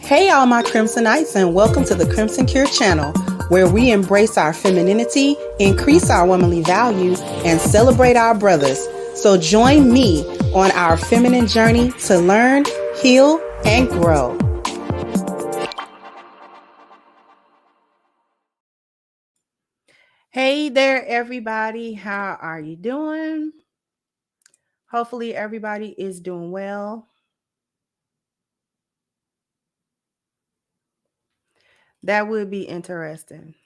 Hey, all my Crimsonites, and welcome to the Crimson Cure channel, where we embrace our femininity, increase our womanly value, and celebrate our brothers. So join me on our feminine journey to learn, heal, and grow. Hey there, everybody. How are you doing? Hopefully, everybody is doing well. That would be interesting.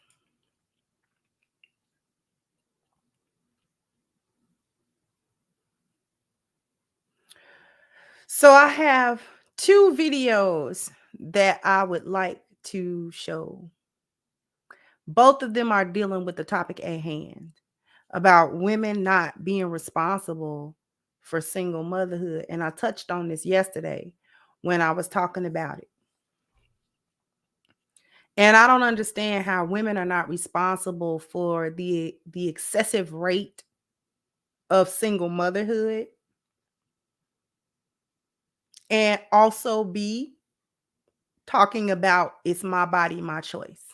So I have two videos that I would like to show. Both of them are dealing with the topic at hand about women not being responsible for single motherhood. And I touched on this yesterday when I was talking about it. And I don't understand how women are not responsible for the excessive rate of single motherhood, and also be talking about it's my body, my choice.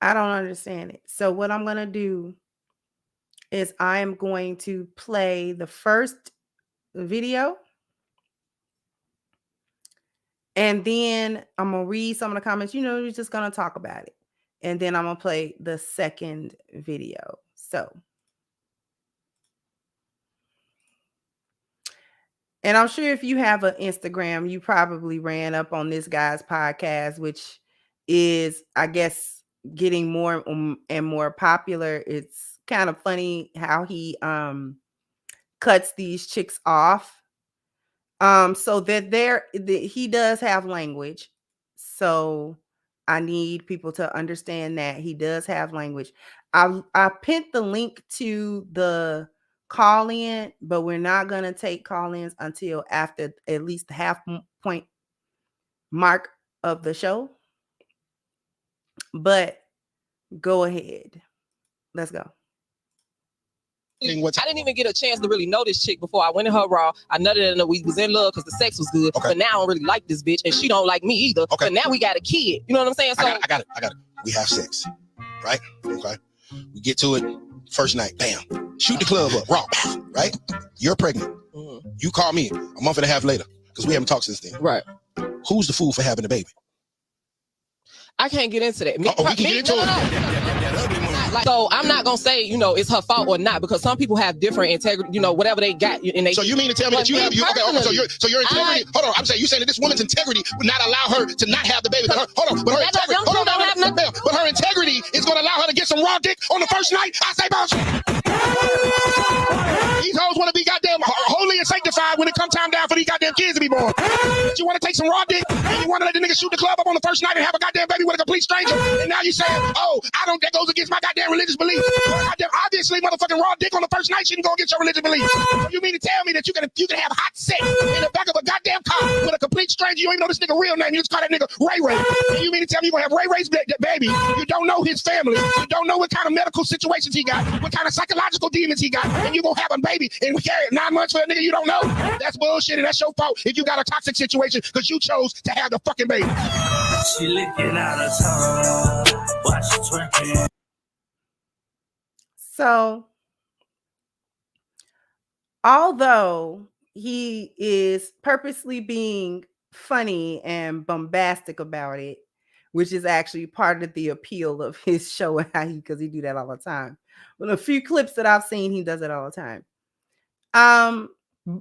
I don't understand it. So what I'm going to do is I am going to play the first video, and then I'm going to read some of the comments. You're just going to talk about it. And then I'm going to play the second video. So, and I'm sure if you have an Instagram, you probably ran up on this guy's podcast, which is, I guess, getting more and more popular. It's kind of funny how he cuts these chicks off. So that he does have language. So I need people to understand that he does have language. I pinned the link to the call-in, but we're not going to take call-ins until after at least the half point mark of the show. But go ahead. Let's go. I didn't even get a chance to really know this chick before I went in her raw. I nutted and we was in love because the sex was good. Okay. But now I don't really like this bitch, and she don't like me either. Okay. But now we got a kid. You know what I'm saying? So I got it. We have sex, right? Okay. We get to it first night. Bam. Shoot the club up. Raw. Right? You're pregnant. Mm-hmm. You call me a month and a half later because we haven't talked since then. Right. Who's the fool for having a baby? I can't get into that. We can get into it. So I'm not gonna say it's her fault or not, because some people have different integrity, whatever they got. And they, so you mean to tell me that you have so your integrity? Hold on, I'm saying you saying that this woman's integrity would not allow her to not have the baby. But her integrity is gonna allow her to get some raw dick on the first night. I say bullshit. These hoes want to be goddamn holy and sanctified when it comes time down for these goddamn kids to be born. But you want to take some raw dick and you want to let the nigga shoot the club up on the first night and have a goddamn baby with a complete stranger, and now you saying, that goes against my goddamn religious beliefs. Obviously, motherfucking raw dick on the first night shouldn't go against your religious beliefs. So you mean to tell me that you can have hot sex in the back of a goddamn car with a complete stranger? You don't even know this nigga real name. You just call that nigga Ray Ray. And you mean to tell me you're gonna have Ray Ray's baby? You don't know his family. You don't know what kind of medical situations he got, what kind of psychological demons he got, and you gonna have a baby and we carry it 9 months for a nigga you don't know? That's bullshit, and that's your fault if you got a toxic situation because you chose to have the fucking baby. She licking out her tongue while she twerking. So, although he is purposely being funny and bombastic about it, which is actually part of the appeal of his show, because he do that all the time. But a few clips that I've seen, he does it all the time.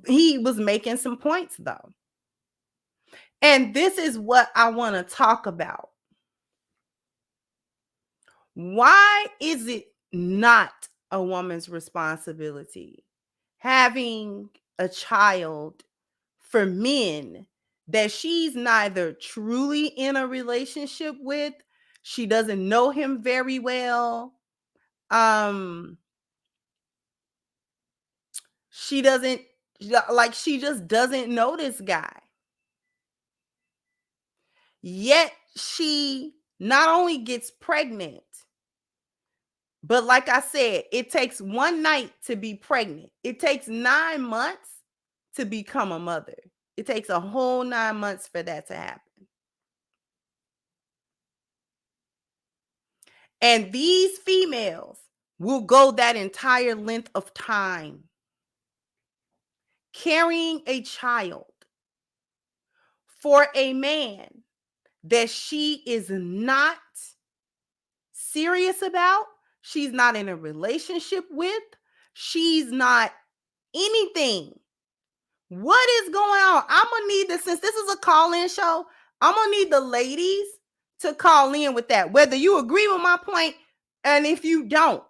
He was making some points though. And this is what I want to talk about. Why is it not a woman's responsibility having a child for men that she's neither truly in a relationship with, she doesn't know him very well, she just doesn't know this guy, yet she not only gets pregnant, But like I said, it takes one night to be pregnant. It takes 9 months to become a mother. It takes a whole 9 months for that to happen. And these females will go that entire length of time carrying a child for a man that she is not serious about, she's not in a relationship with, she's not anything. What is going on? I'm gonna need this, since this is a call-in show, I'm gonna need the ladies to call in with that, whether you agree with my point, and if you don't,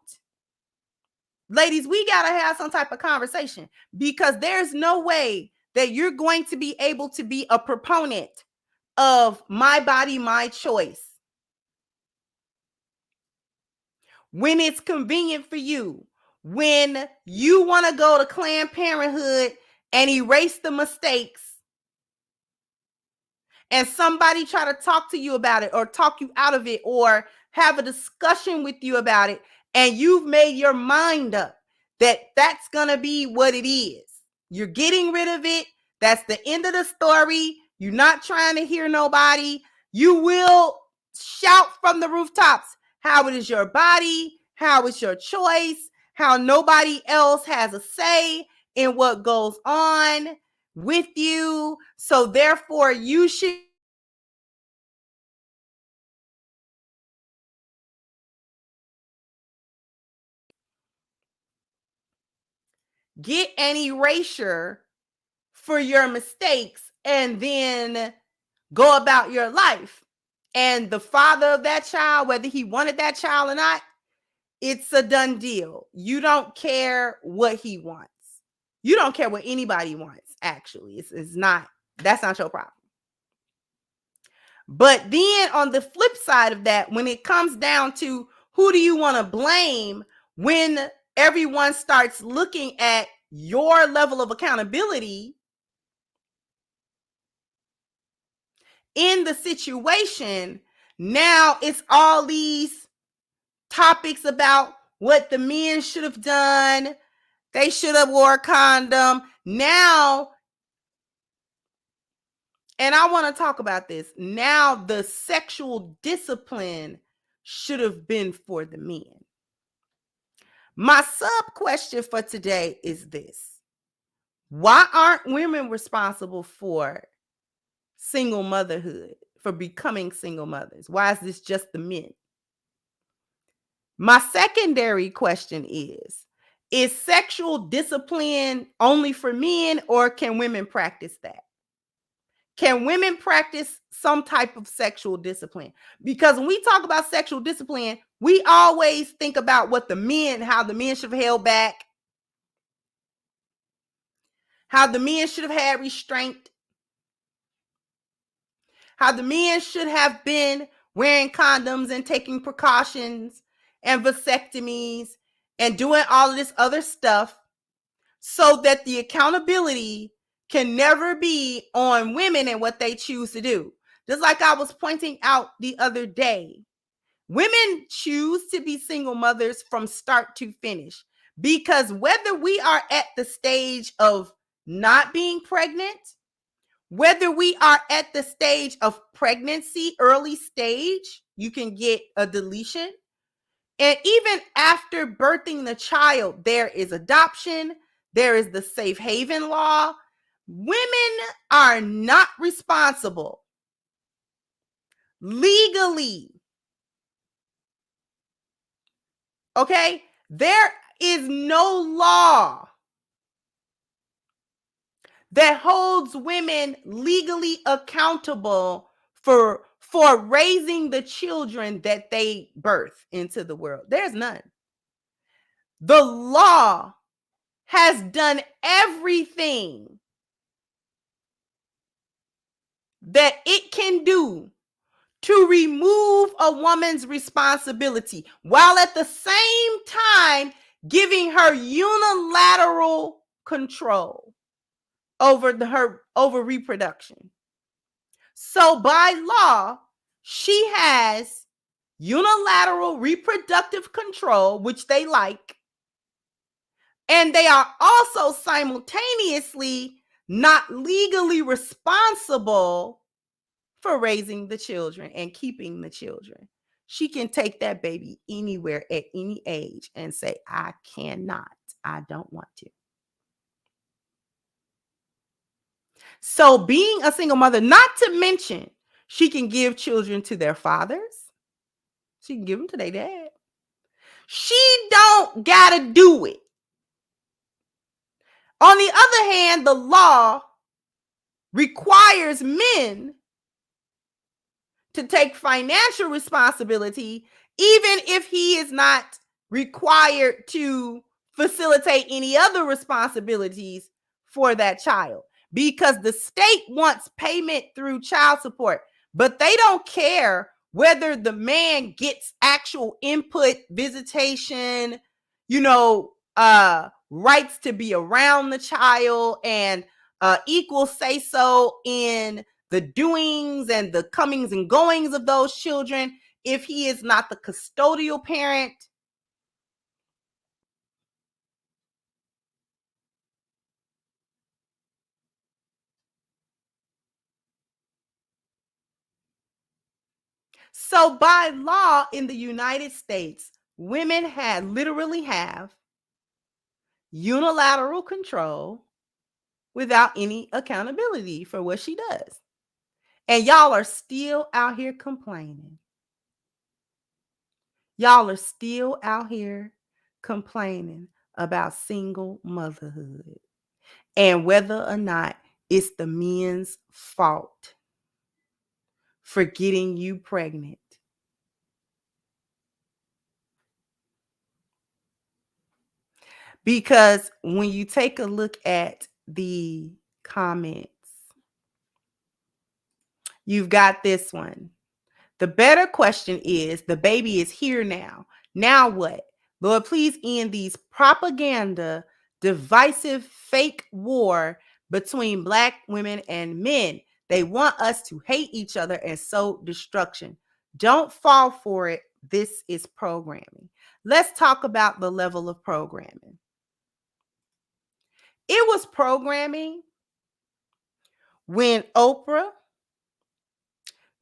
ladies, we gotta have some type of conversation, because there's no way that you're going to be able to be a proponent of my body, my choice when it's convenient for you, when you want to go to Planned Parenthood and erase the mistakes, and somebody try to talk to you about it or talk you out of it or have a discussion with you about it, and you've made your mind up that that's going to be what it is. You're getting rid of it. That's the end of the story. You're not trying to hear nobody. You will shout from the rooftops how it is your body, how it's your choice, how nobody else has a say in what goes on with you. So therefore, you should get an erasure for your mistakes and then go about your life. And the father of that child, whether he wanted that child or not, it's a done deal. You don't care what he wants. You don't care what anybody wants, actually. It's not, that's not your problem. But then on the flip side of that, when it comes down to who do you want to blame, when everyone starts looking at your level of accountability in the situation, now it's all these topics about what the men should have done. They should have wore a condom. Now, and I want to talk about this. Now the sexual discipline should have been for the men. My sub question for today is this: why aren't women responsible for single motherhood, for becoming single mothers? Why is this just the men? My secondary question is sexual discipline only for men, or can women practice that? Can women practice some type of sexual discipline? Because when we talk about sexual discipline, we always think about what the men, how the men should have held back, how the men should have had restraint, how the men should have been wearing condoms and taking precautions and vasectomies and doing all of this other stuff, so that the accountability can never be on women and what they choose to do. Just like I was pointing out the other day, women choose to be single mothers from start to finish, because whether we are at the stage of not being pregnant, whether we are at the stage of pregnancy, early stage, you can get a deletion. And even after birthing the child, there is adoption. There is the safe haven law. Women are not responsible legally. Okay? There is no law that holds women legally accountable for raising the children that they birth into the world. There's none. The law has done everything that it can do to remove a woman's responsibility, while at the same time giving her unilateral control over over reproduction. So by law, she has unilateral reproductive control, which they like, and they are also simultaneously not legally responsible for raising the children and keeping the children. She can take that baby anywhere at any age and say, I cannot, I don't want to. So being a single mother, not to mention, she can give children to their fathers. She can give them to their dad. She don't gotta do it. On the other hand, the law requires men to take financial responsibility, even if he is not required to facilitate any other responsibilities for that child, because the state wants payment through child support, but they don't care whether the man gets actual input, visitation, rights to be around the child, and equal say so in the doings and the comings and goings of those children if he is not the custodial parent. So by law in the United States, women literally have unilateral control without any accountability for what she does. And y'all are still out here complaining. Y'all are still out here complaining about single motherhood and whether or not it's the men's fault for getting you pregnant. Because when you take a look at the comments, you've got this one. The better question is, the baby is here now. Now what? Lord, please end these propaganda, divisive, fake war between Black women and men. They want us to hate each other and sow destruction. Don't fall for it. This is programming. Let's talk about the level of programming. It was programming when Oprah,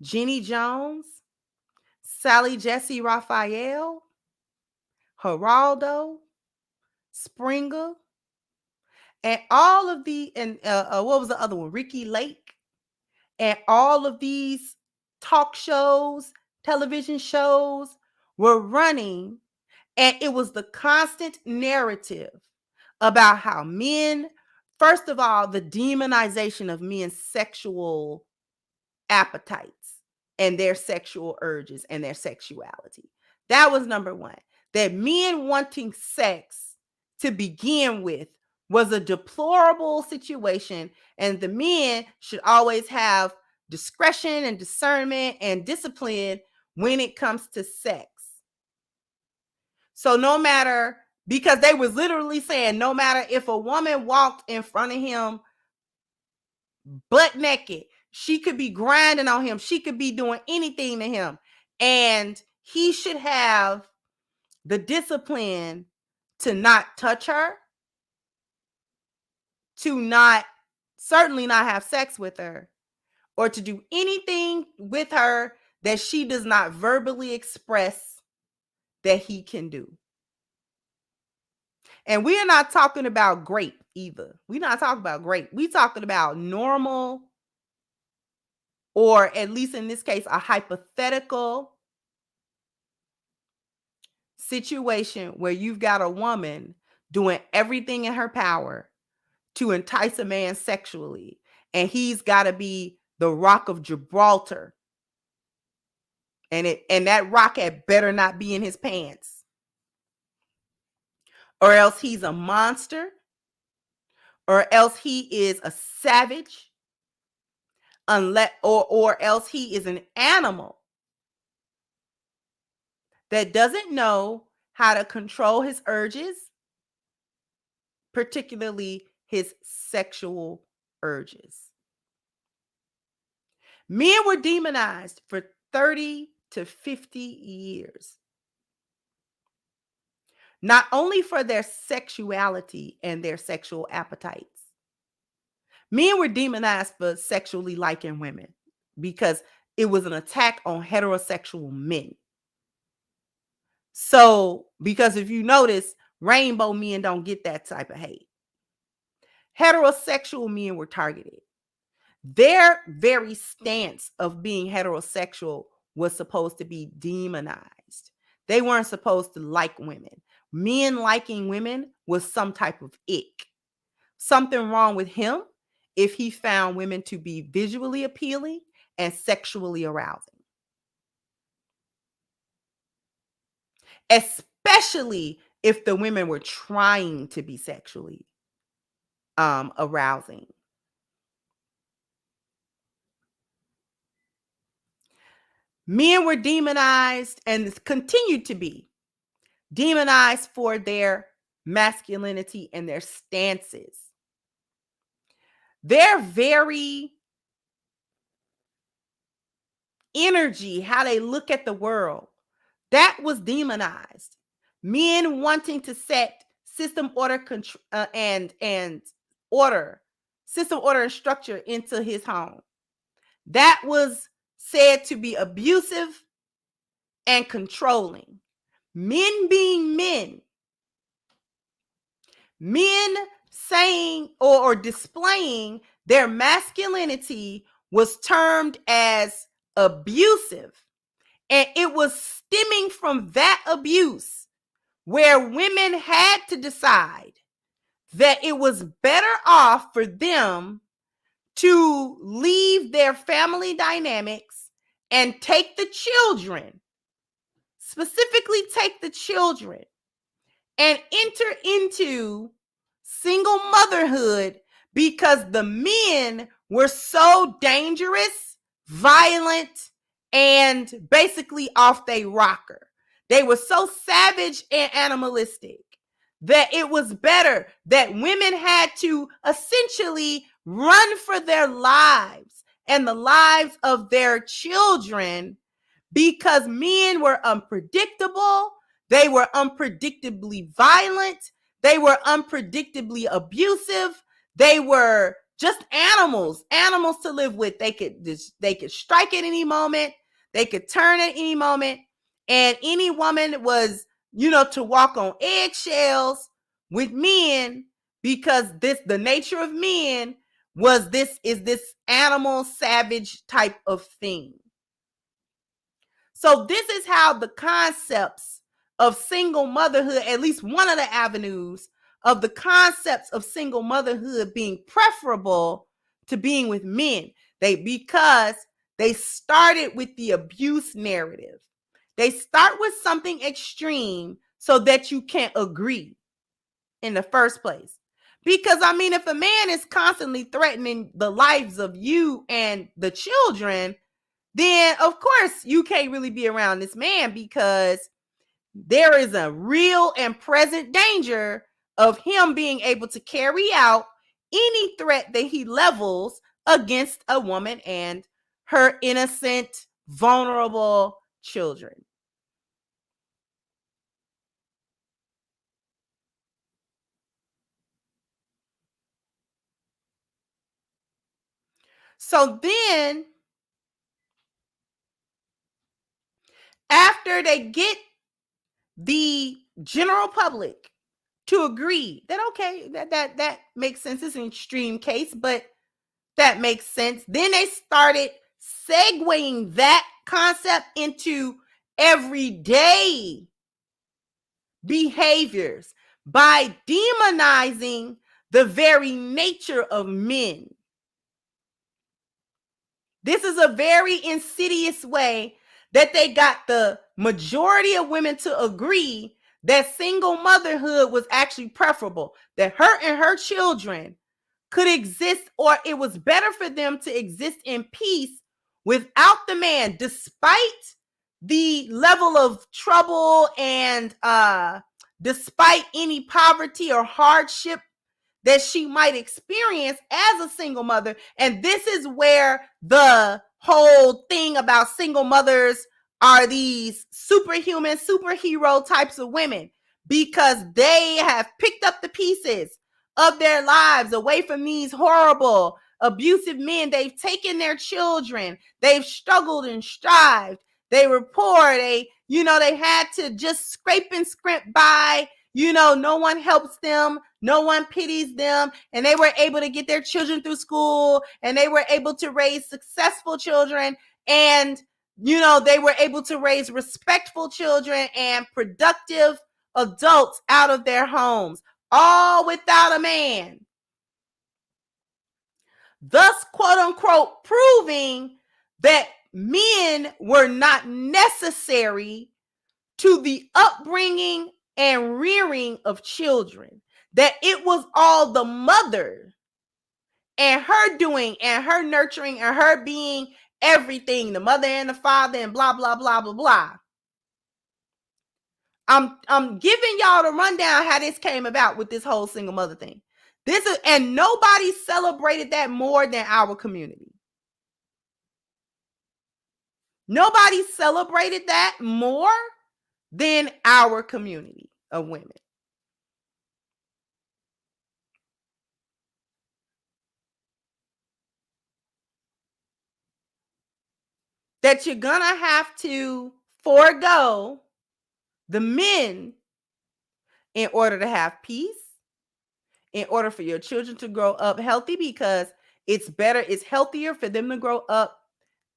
Jenny Jones, Sally Jesse Raphael, Geraldo, Springer, and all of what was the other one? Ricky Lake, and all of these talk shows, television shows were running, and it was the constant narrative about how men, first of all, the demonization of men's sexual appetites and their sexual urges and their sexuality. That was number one. That men wanting sex to begin with was a deplorable situation, and the men should always have discretion and discernment and discipline when it comes to sex. So no matter, because they was literally saying, no matter if a woman walked in front of him butt naked, she could be grinding on him, she could be doing anything to him, and he should have the discipline to not touch her, to certainly not have sex with her, or to do anything with her that she does not verbally express that he can do. And we are not talking about grape either. We're not talking about grape. We're talking about normal, or at least in this case, a hypothetical situation where you've got a woman doing everything in her power to entice a man sexually, and he's got to be the Rock of Gibraltar, and that rock had better not be in his pants, or else he's a monster, or else he is a savage, or else he is an animal that doesn't know how to control his urges, particularly his sexual urges. Men were demonized for 30 to 50 years. Not only for their sexuality and their sexual appetites. Men were demonized for sexually liking women because it was an attack on heterosexual men. So, because if you notice, rainbow men don't get that type of hate. Heterosexual men were targeted. Their very stance of being heterosexual was supposed to be demonized. They weren't supposed to like women. Men liking women was some type of ick. Something wrong with him if he found women to be visually appealing and sexually arousing. Especially if the women were trying to be sexually arousing. Men were demonized and continued to be demonized for their masculinity and their stances. Their very energy, how they look at the world, that was demonized. Men wanting to set system order and order, system order and structure into his home. That was said to be abusive and controlling. Men being men. Men saying or displaying their masculinity was termed as abusive. And it was stemming from that abuse where women had to decide that it was better off for them to leave their family dynamics and take the children, specifically take the children, and enter into single motherhood because the men were so dangerous, violent, and basically off they rocker. They were so savage and animalistic that it was better that women had to essentially run for their lives and the lives of their children because men were unpredictable. They were unpredictably violent. They were unpredictably abusive. They were just animals to live with. They could strike at any moment. They could turn at any moment. And any woman was, to walk on eggshells with men because the nature of men is this animal savage type of thing. So this is how the concepts of single motherhood, at least one of the avenues of the concepts of single motherhood being preferable to being with men, because they started with the abuse narrative. They start with something extreme so that you can't agree in the first place. Because, if a man is constantly threatening the lives of you and the children, then of course you can't really be around this man because there is a real and present danger of him being able to carry out any threat that he levels against a woman and her innocent, vulnerable children. So then, after they get the general public to agree that, okay, that makes sense. It's an extreme case, but that makes sense. Then they started segueing that concept into everyday behaviors by demonizing the very nature of men. This is a very insidious way that they got the majority of women to agree that single motherhood was actually preferable, that her and her children could exist, or it was better for them to exist in peace without the man, despite the level of trouble and despite any poverty or hardship that she might experience as a single mother. And this is where the whole thing about single mothers are these superhuman, superhero types of women because they have picked up the pieces of their lives away from these horrible, abusive men. They've taken their children. They've struggled and strived. They were poor. They had to just scrape and scrimp by. No one helps them. No one pities them. And they were able to get their children through school, and they were able to raise successful children. And, they were able to raise respectful children and productive adults out of their homes, all without a man. Thus, quote unquote, proving that men were not necessary to the upbringing and rearing of children, that it was all the mother and her doing and her nurturing and her being everything, the mother and the father and blah, blah, blah, blah, blah. I'm giving y'all the rundown how this came about with this whole single mother thing. And nobody celebrated that more than our community. Nobody celebrated that more than our community of women. That you're gonna have to forego the men in order to have peace, in order for your children to grow up healthy, because it's healthier for them to grow up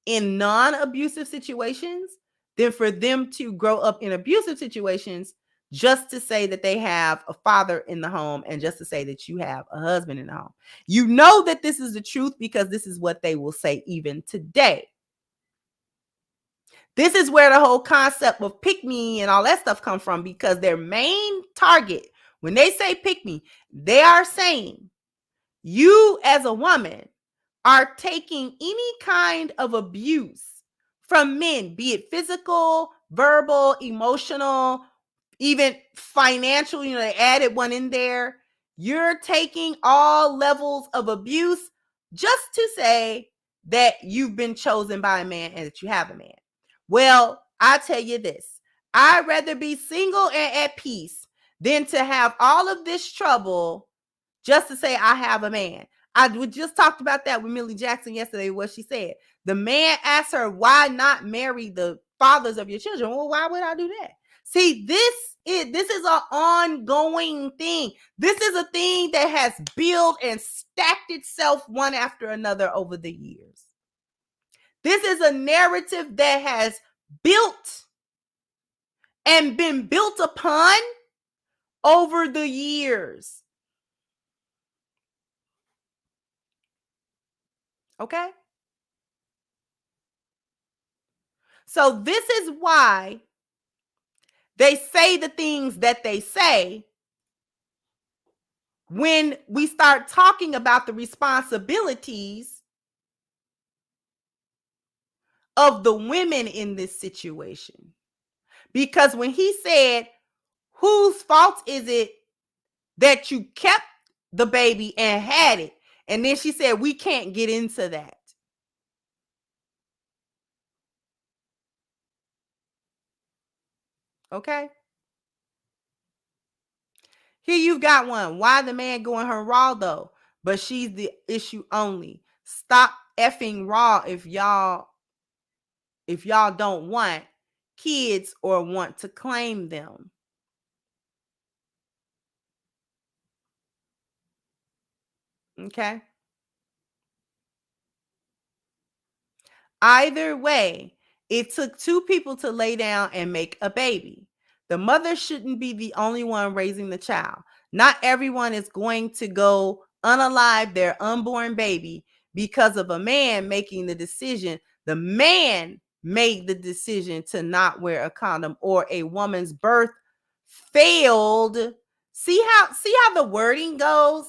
in non-abusive situations than for them to grow up in abusive situations just to say that they have a father in the home and just to say that you have a husband in the home. You know that this is the truth because this is what they will say even today. This is where the whole concept of pick me and all that stuff come from, because their main target, when they say pick me, they are saying you as a woman are taking any kind of abuse from men, be it physical, verbal, emotional, even financial, they added one in there. You're taking all levels of abuse just to say that you've been chosen by a man and that you have a man. Well, I tell you this, I'd rather be single and at peace than to have all of this trouble just to say I have a man. We just talked about that with Millie Jackson yesterday, what she said. The man asked her, why not marry the fathers of your children? Well, why would I do that? See, this is an ongoing thing. This is a thing that has built and stacked itself one after another over the years. This is a narrative that has built and been built upon over the years. Okay? So this is why they say the things that they say when we start talking about the responsibilities of the women in this situation. Because when he said, whose fault is it that you kept the baby and had it? And then she said, we can't get into that. Okay? Here you've got one. Why the man going her raw though? But she's the issue only. Stop effing raw if y'all don't want kids or want to claim them. Okay? Either way, it took two people to lay down and make a baby. The mother shouldn't be the only one raising the child. Not everyone is going to go unalive their unborn baby because of a man making the decision. The man made the decision to not wear a condom, or a woman's birth failed. See how the wording goes?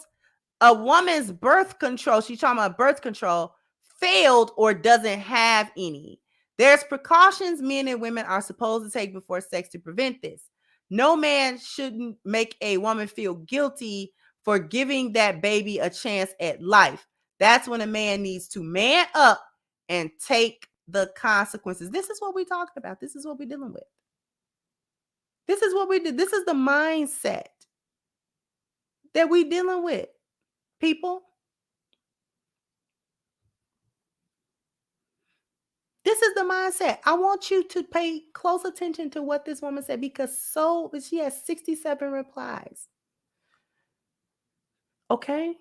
A woman's birth control, she's talking about birth control, failed or doesn't have any. There's precautions men and women are supposed to take before sex to prevent this. No man shouldn't make a woman feel guilty for giving that baby a chance at life. That's when a man needs to man up and take the consequences. This is what we're talking about. This is what we're dealing with. This is what we did. This is the mindset that we're dealing with, people. This is the mindset. I want you to pay close attention to what this woman said, because she has 67 replies. Okay?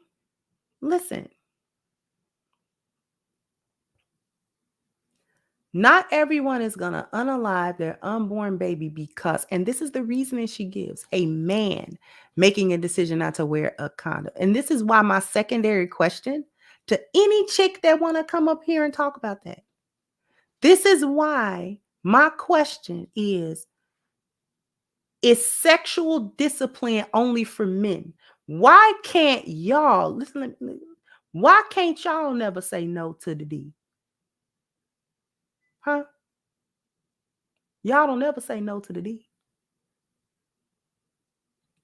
Listen. Not everyone is going to unalive their unborn baby because, and this is the reasoning she gives, a man making a decision not to wear a condom. And this is why my secondary question to any chick that want to come up here and talk about that. This is why my question is sexual discipline only for men? Why can't y'all, listen, why can't y'all never say no to the D? Huh? Y'all don't ever say no to the D.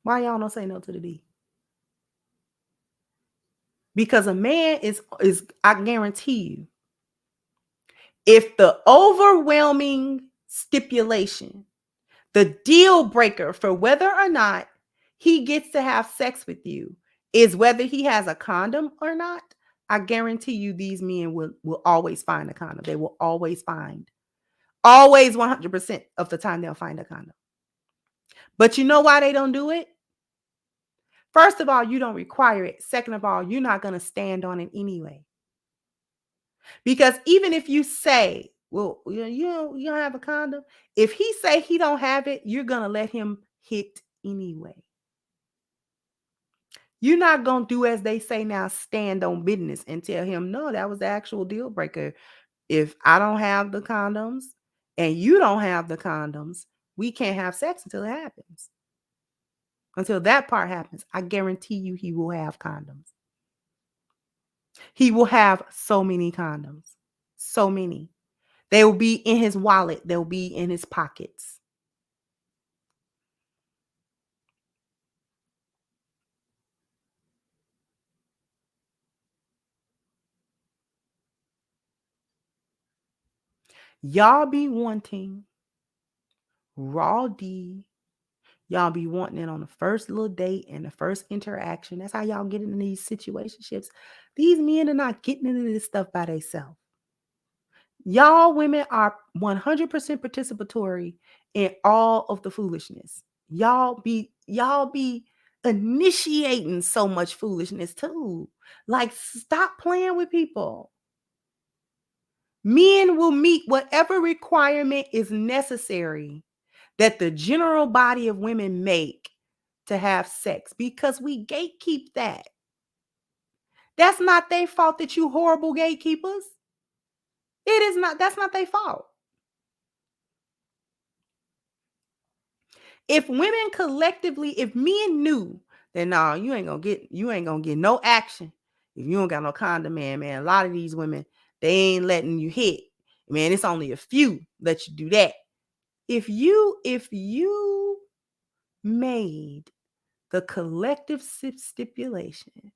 Why y'all don't say no to the D? Because a man is I guarantee you, if the overwhelming stipulation, the deal breaker for whether or not he gets to have sex with you is whether he has a condom or not, I guarantee you these men will always find a condom. They will always 100% of the time they'll find a condom. But you know why they don't do it? First of all, you don't require it. Second of all, you're not going to stand on it anyway. Because even if you say, well, you don't have a condom, if he say he don't have it, you're going to let him hit anyway. You're not going to do as they say now, stand on business and tell him, no, that was the actual deal breaker. If I don't have the condoms and you don't have the condoms, we can't have sex until it happens. Until that part happens, I guarantee you he will have condoms. He will have so many condoms. So many. They will be in his wallet. They'll be in his pockets. Y'all be wanting raw D. Y'all be wanting it on the first little date and the first interaction. That's how y'all get into these situationships. These men are not getting into this stuff by themselves. Y'all women are 100% participatory in all of the foolishness. Y'all be initiating so much foolishness too. Like, stop playing with people. Men will meet whatever requirement is necessary that the general body of women make to have sex, because we gatekeep that. That's not their fault that you horrible gatekeepers. It is not. That's not their fault. If women collectively, if men knew that no, you ain't gonna get no action if you don't got no condom, man. A lot of these women, they ain't letting you hit. Man, it's only a few that you do that. If you made the collective stipulation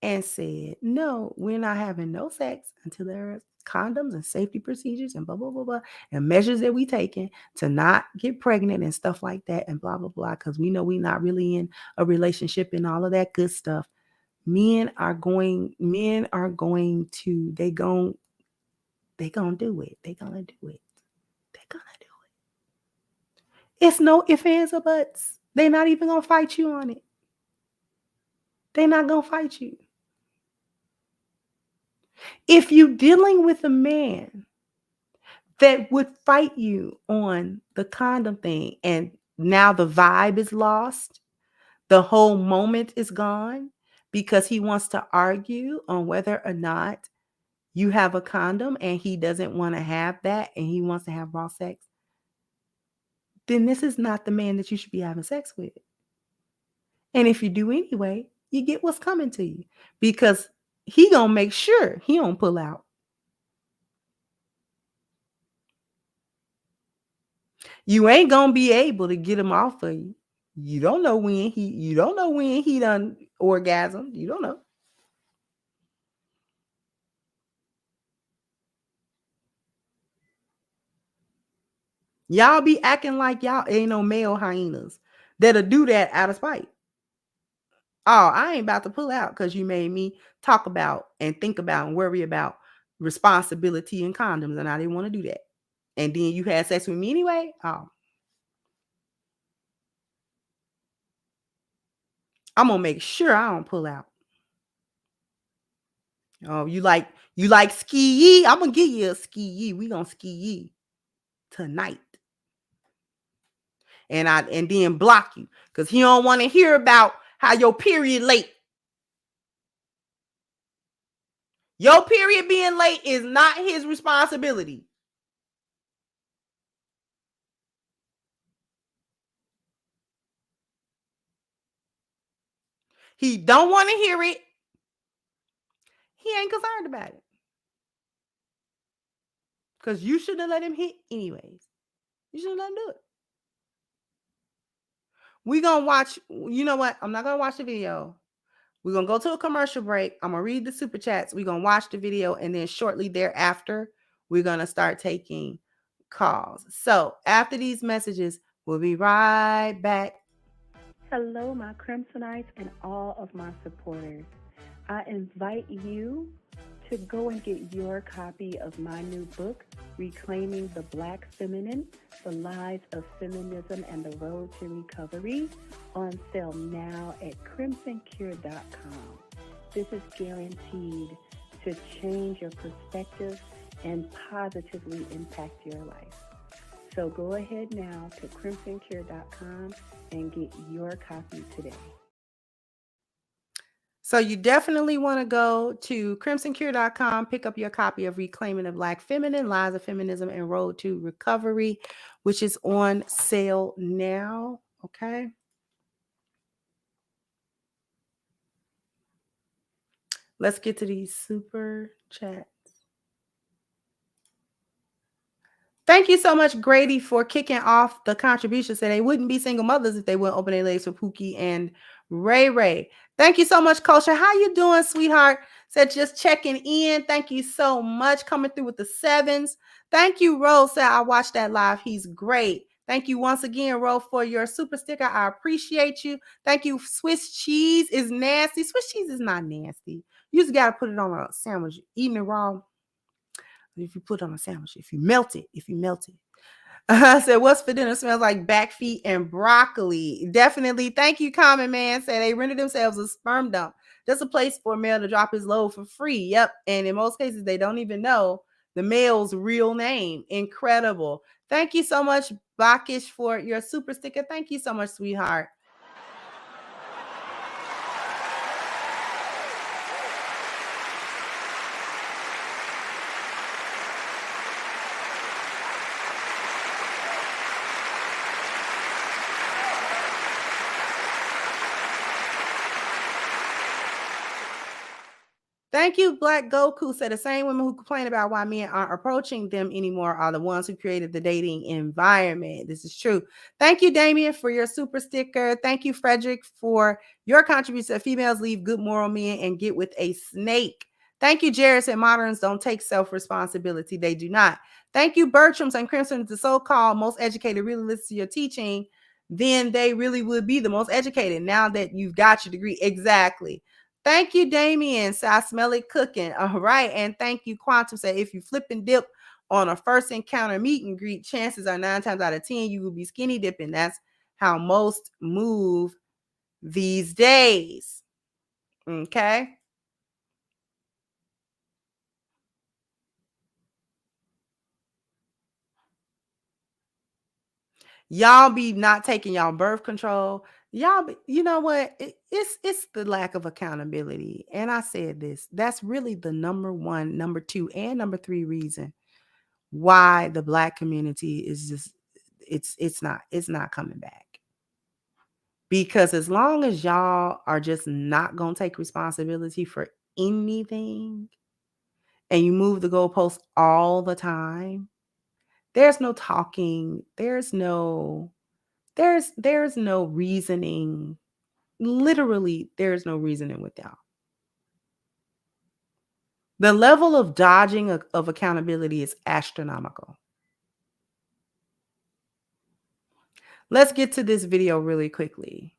and said, no, we're not having no sex until there are condoms and safety procedures and blah, blah, blah, blah, and measures that we taking to not get pregnant and stuff like that and blah, blah, blah, because we know we're not really in a relationship and all of that good stuff. Men are going to, they're going to do it. They're going to do it. They're going to do it. It's no ifs, ands, or buts. They're not even going to fight you on it. They're not going to fight you. If you're dealing with a man that would fight you on the condom thing and now the vibe is lost, the whole moment is gone because he wants to argue on whether or not you have a condom and he doesn't want to have that and he wants to have raw sex, then this is not the man that you should be having sex with. And if you do anyway, you get what's coming to you because he gonna make sure he don't pull out. You ain't gonna be able to get him off of you. You don't know when he done orgasm. You don't know. Y'all be acting like y'all ain't no male hyenas that'll do that out of spite. Oh, I ain't about to pull out because you made me talk about and think about and worry about responsibility and condoms, and I didn't want to do that. And then you had sex with me anyway. Oh, I'm gonna make sure I don't pull out. Oh, you like ski? I'm gonna give you a ski. We gonna ski tonight. And then block you because he don't want to hear about how your period late. Your period being late is not his responsibility. He don't want to hear it. He ain't concerned about it. Because you shouldn't have let him hit anyways. You shouldn't let him do it. We gonna watch, you know what? I'm not gonna watch the video. We're gonna go to a commercial break. I'm gonna read the super chats. We're gonna watch the video, and then shortly thereafter, we're gonna start taking calls. So after these messages, we'll be right back. Hello, my Crimsonites and all of my supporters. I invite you to go and get your copy of my new book, Reclaiming the Black Feminine, The Lies of Feminism and the Road to Recovery, on sale now at crimsoncure.com. This is guaranteed to change your perspective and positively impact your life. So go ahead now to crimsoncure.com and get your copy today. So you definitely want to go to crimsoncure.com, pick up your copy of Reclaiming the Black Feminine, Lies of Feminism and Road to Recovery, which is on sale now. Okay. Let's get to these super chats. Thank you so much, Grady, for kicking off the contribution. Said they wouldn't be single mothers if they wouldn't open their legs for Pookie and Ray Ray. Thank you so much, Culture. How you doing, sweetheart? Said just checking in. Thank you so much. Coming through with the sevens. Thank you, Rose. Said I watched that live. He's great. Thank you once again, Ro, for your super sticker. I appreciate you. Thank you. Swiss cheese is nasty. Swiss cheese is not nasty. You just got to put it on a sandwich. Eating it raw. If you put it on a sandwich, if you melt it. I said, what's for dinner? Smells like back feet and broccoli. Definitely. Thank you, Common Man. Say they rented themselves a sperm dump. Just a place for a male to drop his load for free. Yep. And in most cases, they don't even know the male's real name. Incredible. Thank you so much, Bakish, for your super sticker. Thank you so much, sweetheart. Thank you, Black Goku. Said the same women who complain about why men aren't approaching them anymore are the ones who created the dating environment. This is true. Thank you, Damien, for your super sticker. Thank you, Frederick, for your contribution. Females leave good moral men and get with a snake. Thank you, Jared. Said moderns don't take self-responsibility. They do not. Thank you, Bertram and Crimson. The so-called most educated really listen to your teaching, then they really would be the most educated now that you've got your degree. Exactly. Thank you, Damien. So I smell it cooking. All right. And thank you, Quantum. Say if you flip and dip on a first encounter meet and greet, chances are 9 times out of 10 you will be skinny dipping. That's how most move these days. Okay. Y'all be not taking y'all birth control. Y'all be, you know what? It's the lack of accountability. And I said this. That's really the number 1, number 2, and number 3 reason why the Black community is just it's not coming back. Because as long as y'all are just not gonna take responsibility for anything and you move the goalposts all the time, there's no talking, there's no reasoning. Literally, there's no reasoning with y'all. The level of dodging of accountability is astronomical. Let's get to this video really quickly.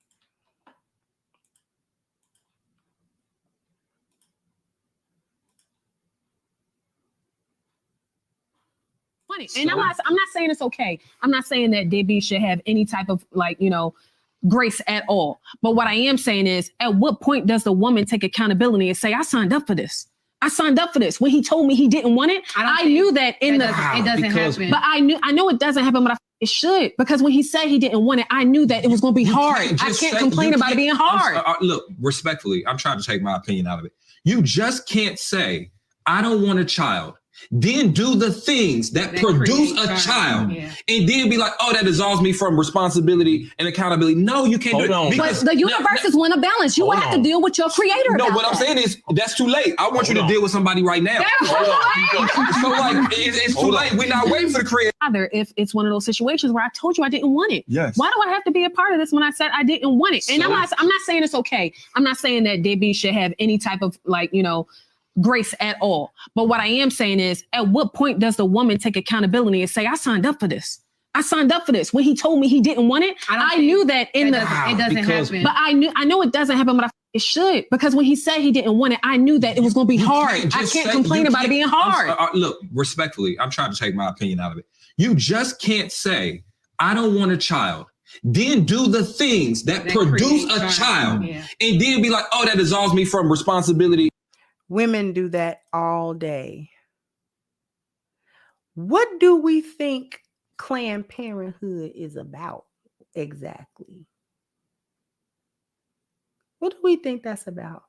And I'm not saying it's okay. I'm not saying that deadbeat should have any type of grace at all. But what I am saying is, at what point does the woman take accountability and say, I signed up for this? I signed up for this. When he told me he didn't want it, I knew that it doesn't happen. But I know it doesn't happen, but it should. Because when he said he didn't want it, I knew that it was going to be hard. I can't complain about it being hard. Look, respectfully, I'm trying to take my opinion out of it. You just can't say, I don't want a child, then do the things that produce a child, and then be like, oh, that absolves me from responsibility and accountability. No, you can't do it. Because the universe is one of balance. You will have to deal with your creator. No, what I'm saying is that's too late. I want you to deal with somebody right now. So it's too late. We're not waiting for the creator. Either if it's one of those situations where I told you I didn't want it. Yes. Why do I have to be a part of this when I said I didn't want it? And I'm not saying it's okay. I'm not saying that deadbeat should have any type of grace at all. But what I am saying is, at what point does the woman take accountability and say, I signed up for this? I signed up for this. When he told me he didn't want it, I knew that it doesn't happen. But I know it doesn't happen, but it should. Because when he said he didn't want it, I knew that it was going to be hard. I can't complain about it being hard. Look, respectfully, I'm trying to take my opinion out of it. You just can't say, I don't want a child, then do the things that produce a child, and then be like, oh, that absolves me from responsibility. Women do that all day. What do we think Planned Parenthood is about exactly? What do we think that's about?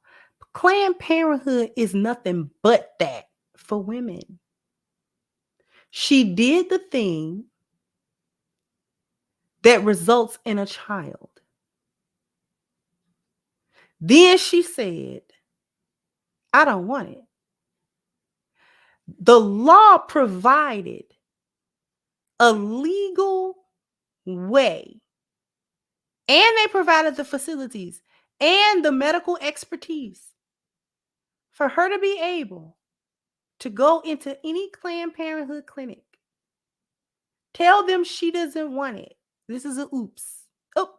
Planned Parenthood is nothing but that for women. She did the thing that results in a child. Then she said, I don't want it. The law provided a legal way, and they provided the facilities and the medical expertise for her to be able to go into any Planned Parenthood clinic, tell them she doesn't want it. This is a oops. Oh,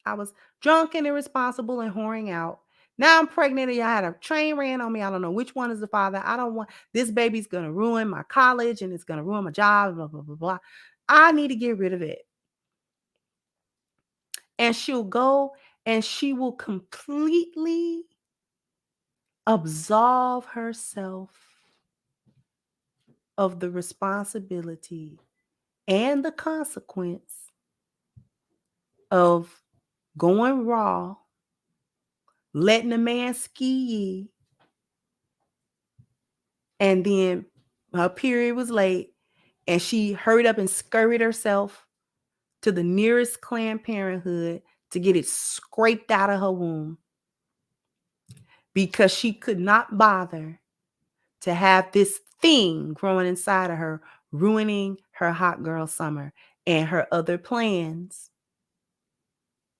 I was drunk and irresponsible and whoring out. Now I'm pregnant and I had a train ran on me. I don't know which one is the father. I don't want, this baby's going to ruin my college and it's going to ruin my job, blah, blah, blah, blah. I need to get rid of it. And she'll go and she will completely absolve herself of the responsibility and the consequence of going raw, letting a man ski, and then her period was late, and she hurried up and scurried herself to the nearest Planned Parenthood to get it scraped out of her womb because she could not bother to have this thing growing inside of her, ruining her hot girl summer and her other plans.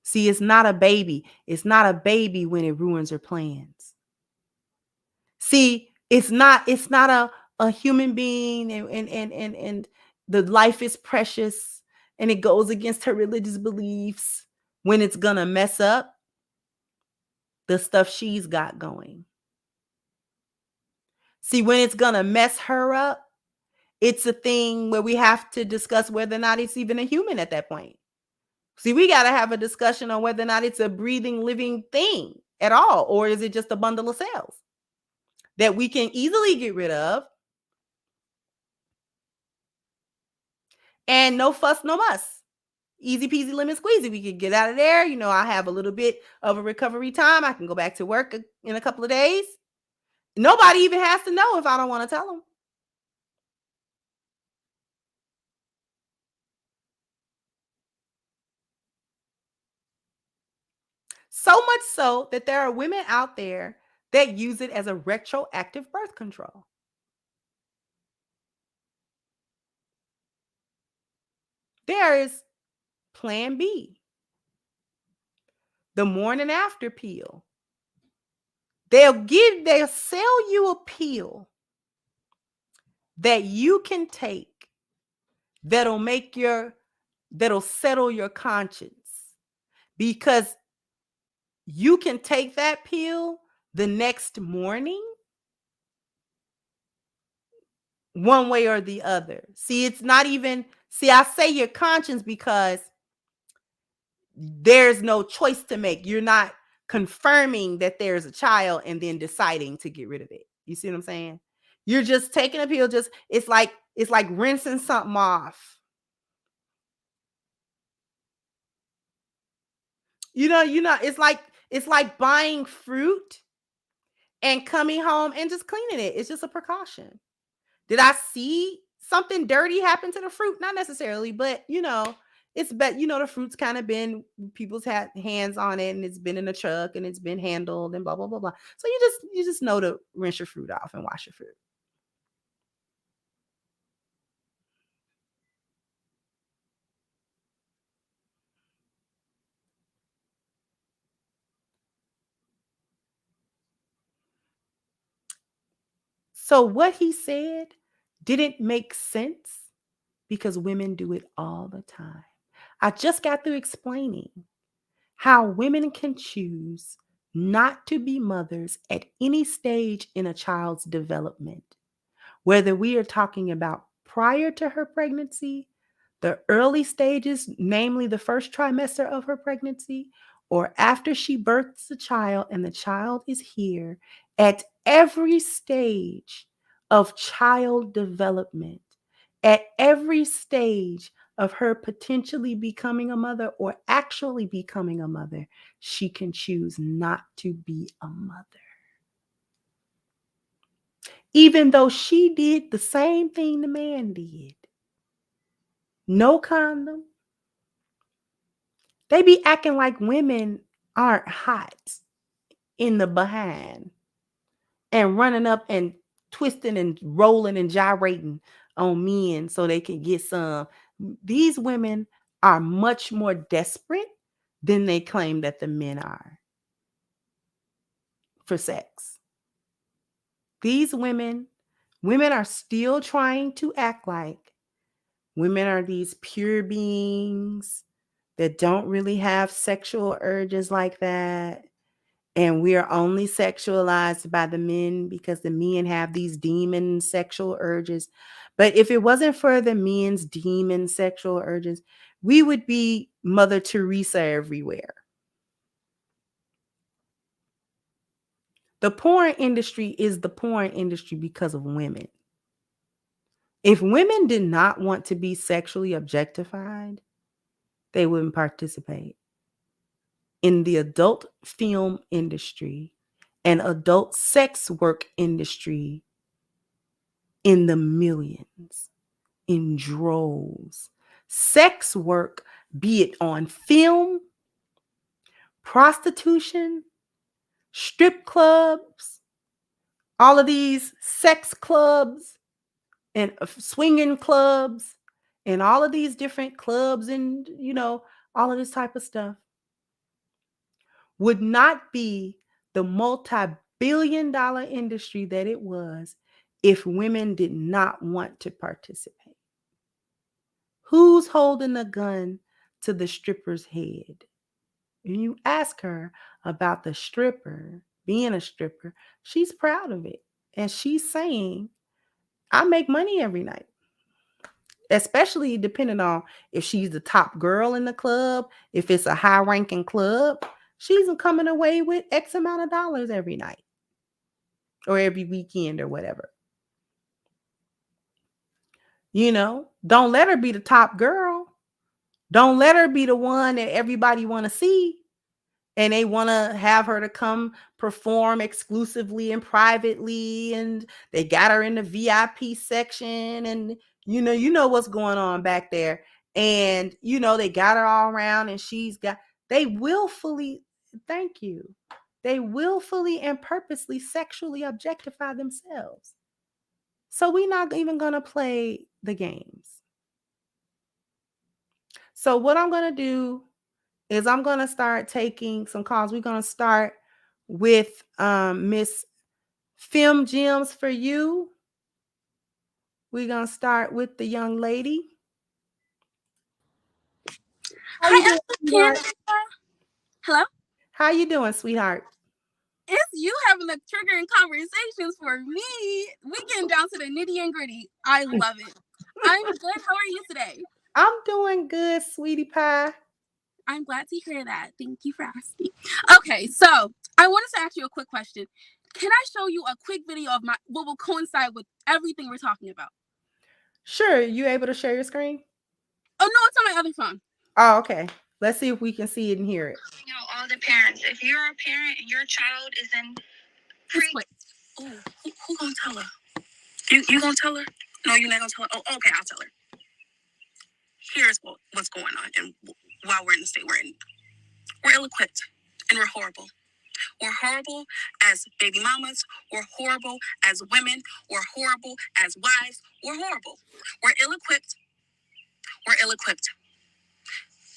See, it's not a baby. It's not a baby when it ruins her plans. See, it's not a human being and the life is precious and it goes against her religious beliefs when it's gonna mess up the stuff she's got going. See, when it's gonna mess her up, it's a thing where we have to discuss whether or not it's even a human at that point. See, we got to have a discussion on whether or not it's a breathing, living thing at all, or is it just a bundle of cells that we can easily get rid of and no fuss, no muss. Easy peasy, lemon squeezy. We could get out of there. I have a little bit of a recovery time. I can go back to work in a couple of days. Nobody even has to know if I don't want to tell them. So much so that there are women out there that use it as a retroactive birth control. There is Plan B, the morning after pill. They'll sell you a pill that you can take that'll make your that'll settle your conscience, because you can take that pill the next morning one way or the other. See, it's not even, I say your conscience because there's no choice to make. You're not confirming that there's a child and then deciding to get rid of it. You see what I'm saying? You're just taking a pill, it's like rinsing something off. It's like buying fruit and coming home and just cleaning it. It's just a precaution. Did I see something dirty happen to the fruit? Not necessarily, but it's the fruit's kind of been, people's had hands on it, and it's been in a truck and it's been handled and blah blah blah blah. So you just know to rinse your fruit off and wash your fruit. So what he said didn't make sense because women do it all the time. I just got through explaining how women can choose not to be mothers at any stage in a child's development, whether we are talking about prior to her pregnancy, the early stages, namely the first trimester of her pregnancy, or after she births the child and the child is here. At every stage of child development, at every stage of her potentially becoming a mother or actually becoming a mother, she can choose not to be a mother. Even though she did the same thing the man did. No condom. They be acting like women aren't hot in the behind and running up and twisting and rolling and gyrating on men so they can get some. These women are much more desperate than they claim that the men are for sex. These women are still trying to act like women are these pure beings that don't really have sexual urges like that. And we are only sexualized by the men because the men have these demon sexual urges. But if it wasn't for the men's demon sexual urges, we would be Mother Teresa everywhere. The porn industry is the porn industry because of women. If women did not want to be sexually objectified, they wouldn't participate in the adult film industry and adult sex work industry in the millions, in droves. Sex work, be it on film, prostitution, strip clubs, all of these sex clubs and swinging clubs and all of these different clubs and, all of this type of stuff would not be the multi-billion-dollar industry that it was if women did not want to participate. Who's holding a gun to the stripper's head? When you ask her about the stripper, being a stripper, she's proud of it. And she's saying, I make money every night. Especially depending on if she's the top girl in the club, if it's a high-ranking club, she's coming away with X amount of dollars every night or every weekend or whatever. Don't let her be the top girl. Don't let her be the one that everybody want to see. And they want to have her to come perform exclusively and privately. And they got her in the VIP section. And, you know what's going on back there. And, they got her all around and they willfully and purposely sexually objectify themselves. So we're not even going to play the games. So what I'm going to do is I'm going to start taking some calls. We're going to start with Miss Film Gems for You. We're going to start with the young lady. How you doing, Hi, sweetheart? Hello? How you doing, sweetheart? It's you having the triggering conversations for me. We getting down to the nitty and gritty. I love it. I'm good. How are you today? I'm doing good, sweetie pie. I'm glad to hear that. Thank you for asking. Okay, so I wanted to ask you a quick question. Can I show you a quick video of what will coincide with everything we're talking about? Sure. You able to share your screen? Oh, no, it's on my other phone. Oh, okay. Let's see if we can see it and hear it. You know, all the parents. If you're a parent and your child is in who gonna tell her? You gonna tell her? No, you're not gonna tell her. Oh, okay, I'll tell her. Here's what's going on, and while we're in the state we're in, we're ill-equipped and we're horrible. We're horrible as baby mamas. We're horrible as women. We're horrible as wives. We're horrible. We're ill-equipped. We're ill-equipped.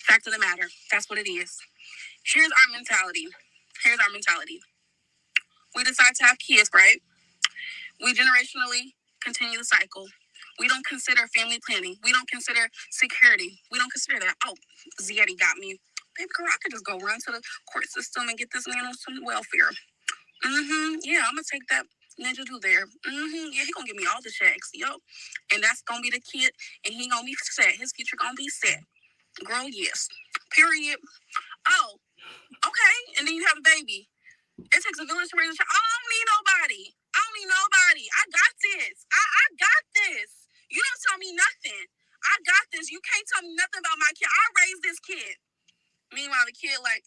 Fact of the matter. That's what it is. Here's our mentality. We decide to have kids, right? We generationally continue the cycle. We don't consider family planning. We don't consider security. We don't consider that. Oh, Zietti got me. Baby girl, I could just go run to the court system and get this man on some welfare. Yeah, I'm going to take that ninja do there. Yeah, he going to give me all the checks. Yup. And that's going to be the kid, and he going to be set. His future going to be set. Girl, yes. Period. Oh, okay. And then you have a baby. It takes a village to raise a child. I don't need nobody. I got this. I got this. You don't tell me nothing. I got this. You can't tell me nothing about my kid. I raised this kid. Meanwhile, the kid lack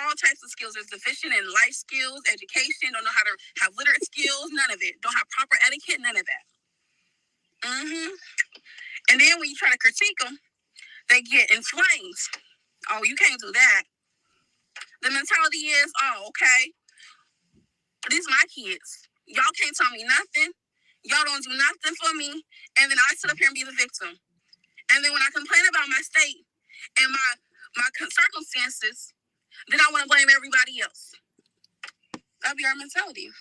all types of skills. Is deficient in life skills, education, don't know how to have literate skills, none of it. Don't have proper etiquette, none of that. And then when you try to critique them, they get in flames. Oh, you can't do that. The mentality is, oh, okay, these my kids. Y'all can't tell me nothing. Y'all don't do nothing for me. And then I sit up here and be the victim. And then when I complain about my state and my circumstances, then I want to blame everybody else. That'll be our mentality.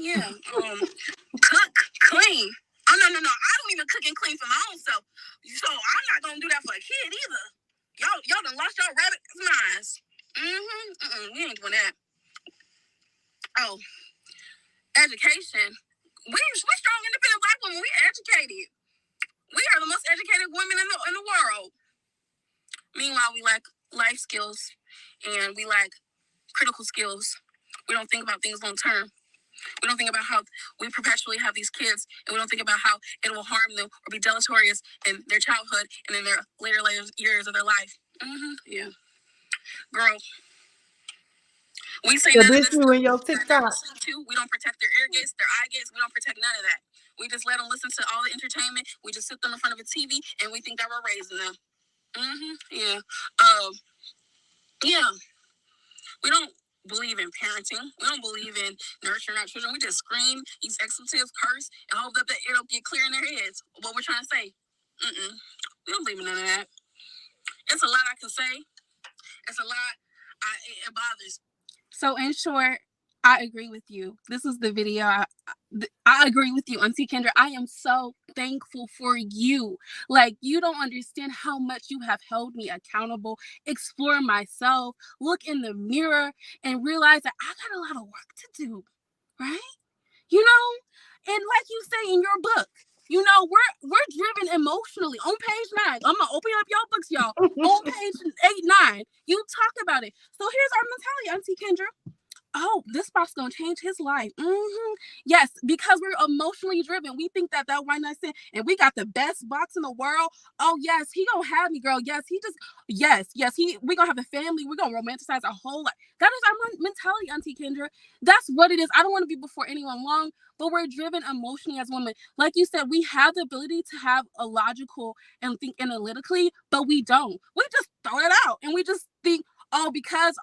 Yeah. Cook, clean. Oh, no. I don't even cook and clean for my own self. So I'm not going to do that for a kid either. Y'all done lost your rabbit minds. We ain't doing that. Oh, education. We strong, independent Black women. We educated. We are the most educated women in the world. Meanwhile, we lack life skills and we lack critical skills. We don't think about things long term. We don't think about how we perpetually have these kids, and we don't think about how it will harm them or be deleterious in their childhood and in their later years of their life. Yeah. Girl. We say none of this you and your TikTok. We don't protect their ear gates, their eye gates. We don't protect none of that. We just let them listen to all the entertainment. We just sit them in front of a TV, and we think that we're raising them. Yeah. Yeah. We don't believe in parenting. We don't believe in nurturing our children. We just scream, use expletives, curse, and hope that it'll get clear in their heads what we're trying to say. We don't believe in none of that. It's a lot I can say. It's a lot. It bothers. So in short, I agree with you. This is the video. I agree with you, Auntie Kendra. I am so thankful for you. Like, you don't understand how much you have held me accountable, explore myself, look in the mirror, and realize that I got a lot of work to do, right? You know, and like you say in your book, you know, we're driven emotionally. On page 9, I'm gonna open up your books, y'all. On page 8, 9, you talk about it. So here's our mentality, Auntie Kendra. Oh, this box gonna change his life. Yes, because we're emotionally driven. We think that white night stand, and we got the best box in the world. Oh yes, he gonna have me, girl. Yes, we gonna have a family. We're gonna romanticize our whole life. That is our mentality, Auntie Kendra. That's what it is. I don't want to be before anyone long, but we're driven emotionally as women. Like you said, we have the ability to have a logical and think analytically, but we don't. We just throw it out, and we just think, oh, because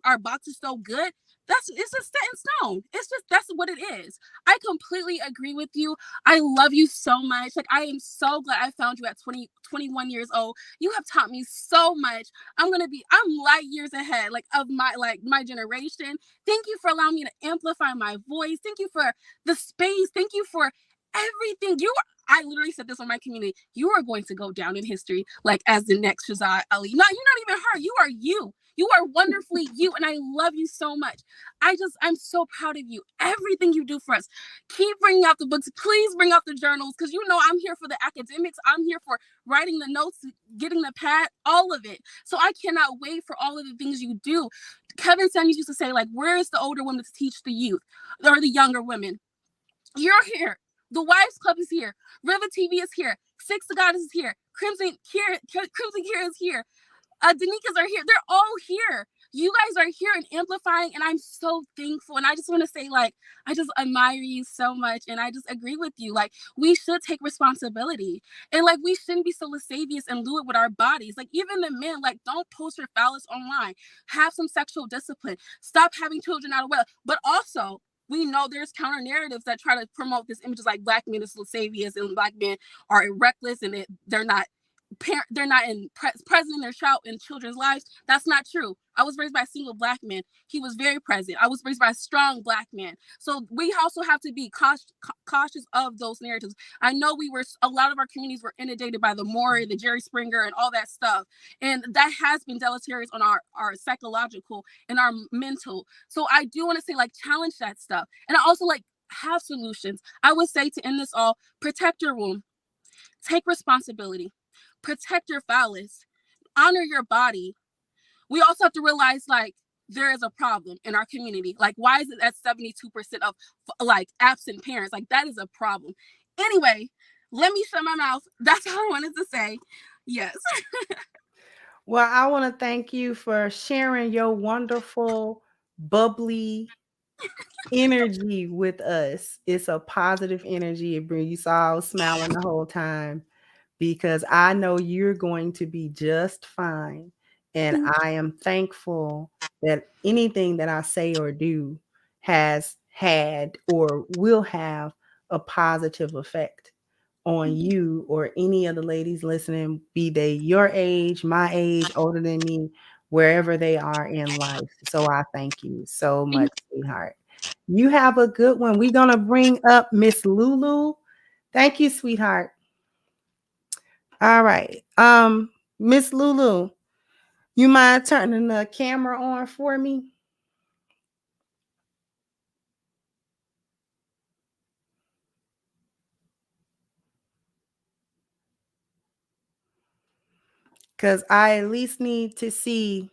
our box is so good. It's just set in stone. That's what it is. I completely agree with you. I love you so much. Like, I am so glad I found you at 21 years old. You have taught me so much. I'm light years ahead, of my generation. Thank you for allowing me to amplify my voice. Thank you for the space. Thank you for everything. I literally said this on my community. You are going to go down in history like as the next Shazad Ali. No, you're not even her. You are you. You are wonderfully you, and I love you so much. I'm so proud of you. Everything you do for us. Keep bringing out the books. Please bring out the journals, because you know I'm here for the academics. I'm here for writing the notes, getting the pad, all of it. So I cannot wait for all of the things you do. Kevin Samuels used to say, like, where is the older women to teach the youth or the younger women? You're here. The Wives Club is here. River TV is here. Six the Goddess is here. Crimson Kira is here. Danikas are here. They're all here. You guys are here and amplifying, and I'm so thankful. And I just want to say, like, I just admire you so much, and I just agree with you. Like, we should take responsibility, and like, we shouldn't be so lascivious and do it with our bodies. Like, even the men, like, don't post your phallus online. Have some sexual discipline. Stop having children out of wedlock. But also, we know there's counter narratives that try to promote this images like black men is lascivious and black men are reckless and they're not present in their child in children's lives. That's not true. I was raised by a single black man. He was very present. I was raised by a strong black man. So we also have to be cautious of those narratives. I know a lot of our communities were inundated by the Maury, the Jerry Springer, and all that stuff. And that has been deleterious on our psychological and our mental. So I do want to say, like, challenge that stuff. And I also, like, have solutions. I would say, to end this all, protect your womb. Take responsibility. Protect your phallus. Honor your body. We also have to realize, like, there is a problem in our community. Like, why is it at 72% of like absent parents? Like, that is a problem. Anyway, let me shut my mouth. That's all I wanted to say. Yes. Well, I want to thank you for sharing your wonderful, bubbly energy with us. It's a positive energy. It brings you all smiling the whole time, because I know you're going to be just fine. And I am thankful that anything that I say or do has had or will have a positive effect on you or any of the ladies listening, be they your age, my age, older than me, wherever they are in life. So I thank you so much, sweetheart. You have a good one. We're going to bring up Miss Lulu. Thank you, sweetheart. All right. Miss Lulu, you mind turning the camera on for me? Because I at least need to see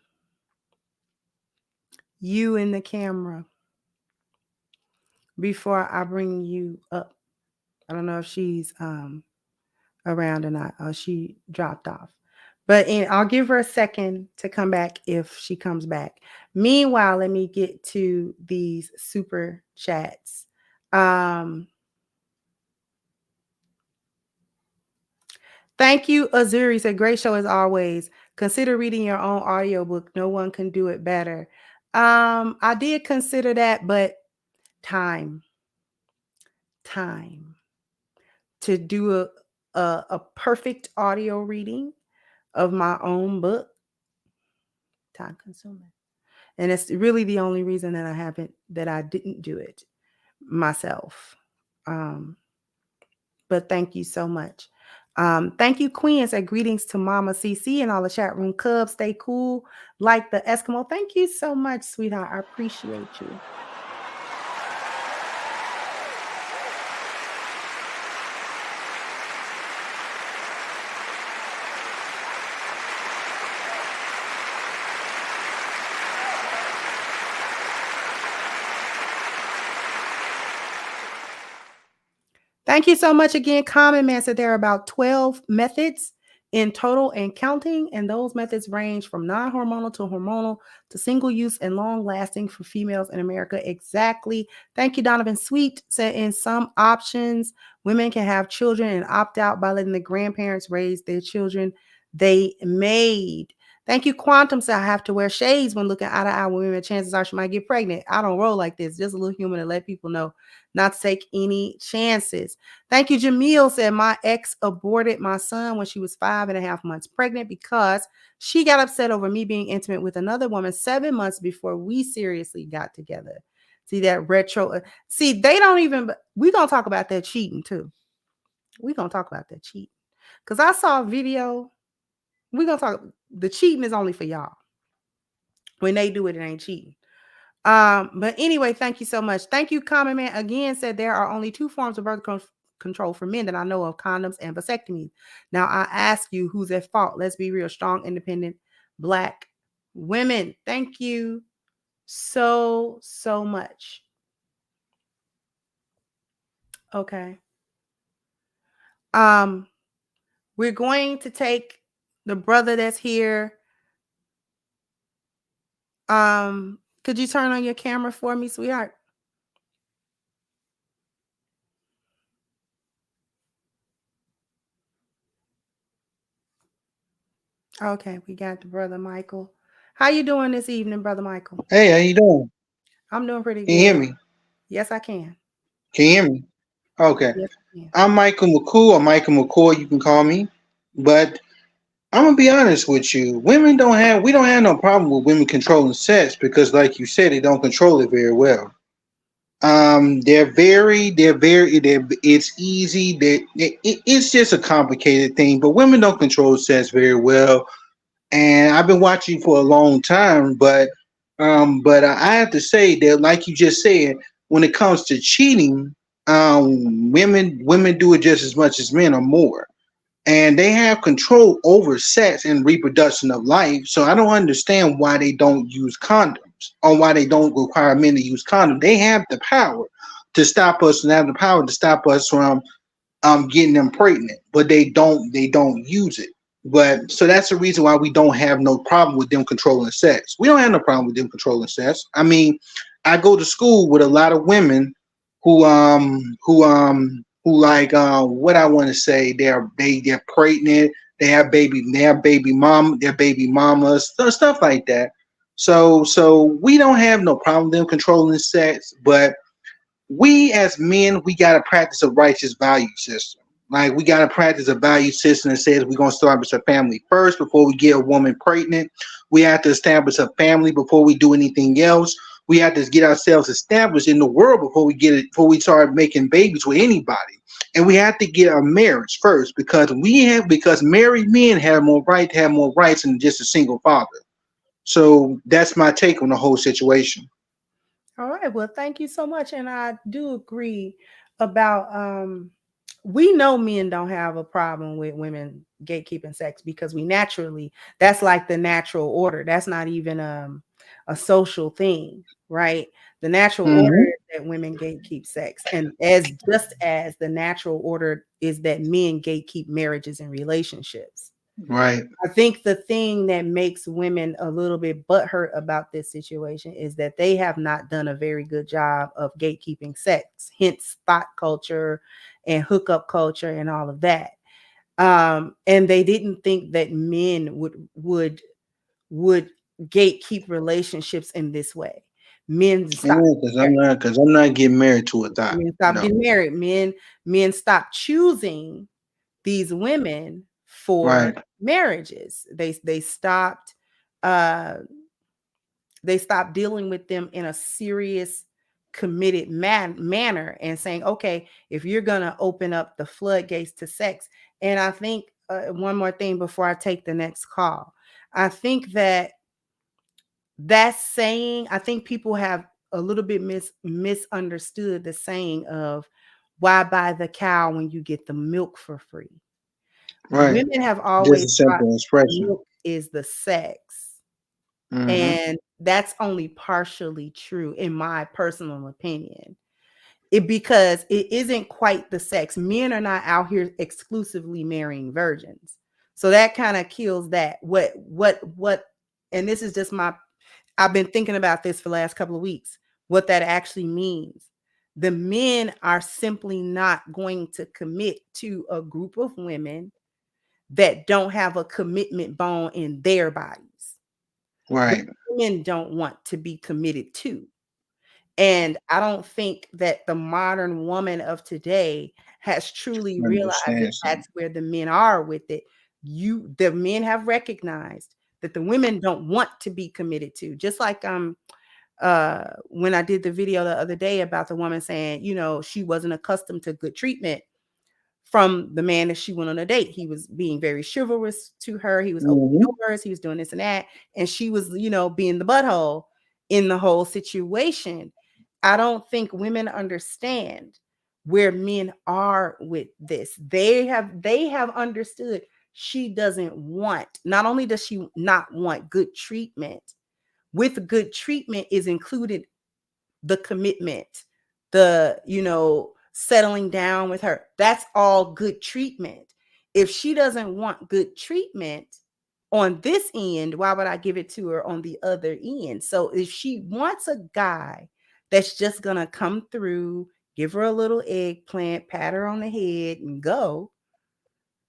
you in the camera before I bring you up. I don't know if she's around or not. Oh, she dropped off. But I'll give her a second to come back if she comes back. Meanwhile, let me get to these super chats. Thank you, Azuri. Said, great show as always. Consider reading your own audiobook. No one can do it better. I did consider that, but time to do a perfect audio reading of my own book, time consuming. And it's really the only reason that I didn't do it myself. But thank you so much. Thank you, Queen. Said, greetings to Mama CC and all the chat room cubs. Stay cool like the Eskimo. Thank you so much, sweetheart. I appreciate you. Thank you so much again. Common Man said there are about 12 methods in total and counting, and those methods range from non-hormonal to hormonal to single use and long lasting for females in America. Exactly. Thank you, Donovan Sweet. Said in some options, women can have children and opt out by letting the grandparents raise their children they made. Thank you, Quantum. Said I have to wear shades when looking eye to eye with women. Chances are she might get pregnant. I don't roll like this. Just a little human to let people know not to take any chances. Thank you, Jamil. Said my ex aborted my son when she was 5.5 months pregnant because she got upset over me being intimate with another woman 7 months before we seriously got together. See that retro? See, they don't even. We're gonna talk about that cheating too. We're going to talk about that cheating. Because I saw a video. We're going to talk. The cheating is only for y'all. When they do it, it ain't cheating. But anyway, thank you so much. Thank you. Common Man again said there are only 2 forms of birth control for men that I know of: condoms and vasectomies. Now I ask you, who's at fault? Let's be real. Strong, independent Black women. Thank you so much. Okay. We're going to take the brother that's here. Could you turn on your camera for me, sweetheart? Okay, we got the brother Michael. How you doing this evening, brother Michael? Hey, how you doing? I'm doing pretty good. Can you hear me? Yes, I can. Can you hear me? Okay. Yes, I can. I'm Michael McCool, or Michael McCoy, you can call me. But I'm gonna be honest with you. We don't have no problem with women controlling sex because, like you said, they don't control it very well. It's easy. It's just a complicated thing. But women don't control sex very well. And I've been watching for a long time, but I have to say that, like you just said, when it comes to cheating, women do it just as much as men or more, and they have control over sex and reproduction of life. So I don't understand why they don't use condoms or why they don't require men to use condoms. They have the power to stop us and have the power to stop us from getting them pregnant, but they don't use it. But so that's the reason why we don't have no problem with them controlling sex. We don't have no problem with them controlling sex. I mean, I go to school with a lot of women who like what I want to say, they're pregnant, their baby mamas, stuff like that. So we don't have no problem with them controlling sex, but we as men, we got to practice a righteous value system. Like, we got to practice a value system that says we're going to establish a family first before we get a woman pregnant. We have to establish a family before we do anything else. We have to get ourselves established in the world before we start making babies with anybody. And we have to get a marriage first because married men have more rights than just a single father. So that's my take on the whole situation. All right. Well, thank you so much. And I do agree about we know men don't have a problem with women gatekeeping sex because that's like the natural order. That's not even a social thing, right? The natural order is that women gatekeep sex. And just as the natural order is that men gatekeep marriages and relationships. Right. I think the thing that makes women a little bit butthurt about this situation is that they have not done a very good job of gatekeeping sex, hence spot culture and hookup culture and all of that. And they didn't think that men would gatekeep relationships in this way. Men stop because I'm not getting married to a thought. Men stop getting married. Men stop choosing these women for marriages. They stopped dealing with them in a serious, committed manner and saying, okay, if you're gonna open up the floodgates to sex. And I think one more thing before I take the next call. I think that saying, I think people have a little bit misunderstood the saying of why buy the cow when you get the milk for free. Right. Women have always thought milk is the sex. Mm-hmm. And that's only partially true in my personal opinion. Because it isn't quite the sex. Men are not out here exclusively marrying virgins. So that kind of kills that. What, and this is just I've been thinking about this for the last couple of weeks, what that actually means. The men are simply not going to commit to a group of women that don't have a commitment bone in their bodies. Right. The women don't want to be committed to. And I don't think that the modern woman of today has truly realized that that's where the men are with it. The men have recognized that the women don't want to be committed to. Just like when I did the video the other day about the woman saying, she wasn't accustomed to good treatment from the man that she went on a date. He was being very chivalrous to her. He was opening doors. He was doing this and that. And she was, being the butthole in the whole situation. I don't think women understand where men are with this. They have understood she doesn't want, not only does she not want good treatment, with good treatment is included the commitment, the, settling down with her. That's all good treatment. If she doesn't want good treatment on this end, why would I give it to her on the other end? So if she wants a guy that's just going to come through, give her a little eggplant, pat her on the head and go,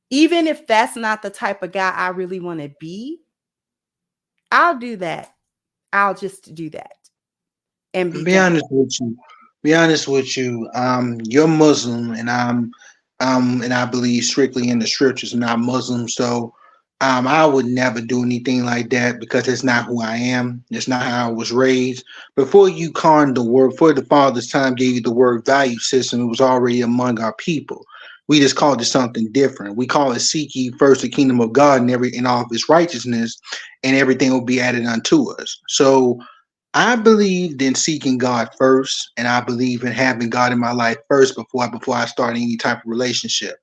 even if that's not the type of guy I really want to be, I'll do that. I'll just do that. And be honest with you. Be honest with you. You're Muslim, and and I believe strictly in the scriptures. I'm not Muslim, so I would never do anything like that because it's not who I am. It's not how I was raised. Before you coined the word, before the Father's time gave you the word value system, it was already among our people. We just called it something different. We call it seek ye first the kingdom of God and all of his righteousness, and everything will be added unto us. So I believed in seeking God first, and I believe in having God in my life first before I start any type of relationship.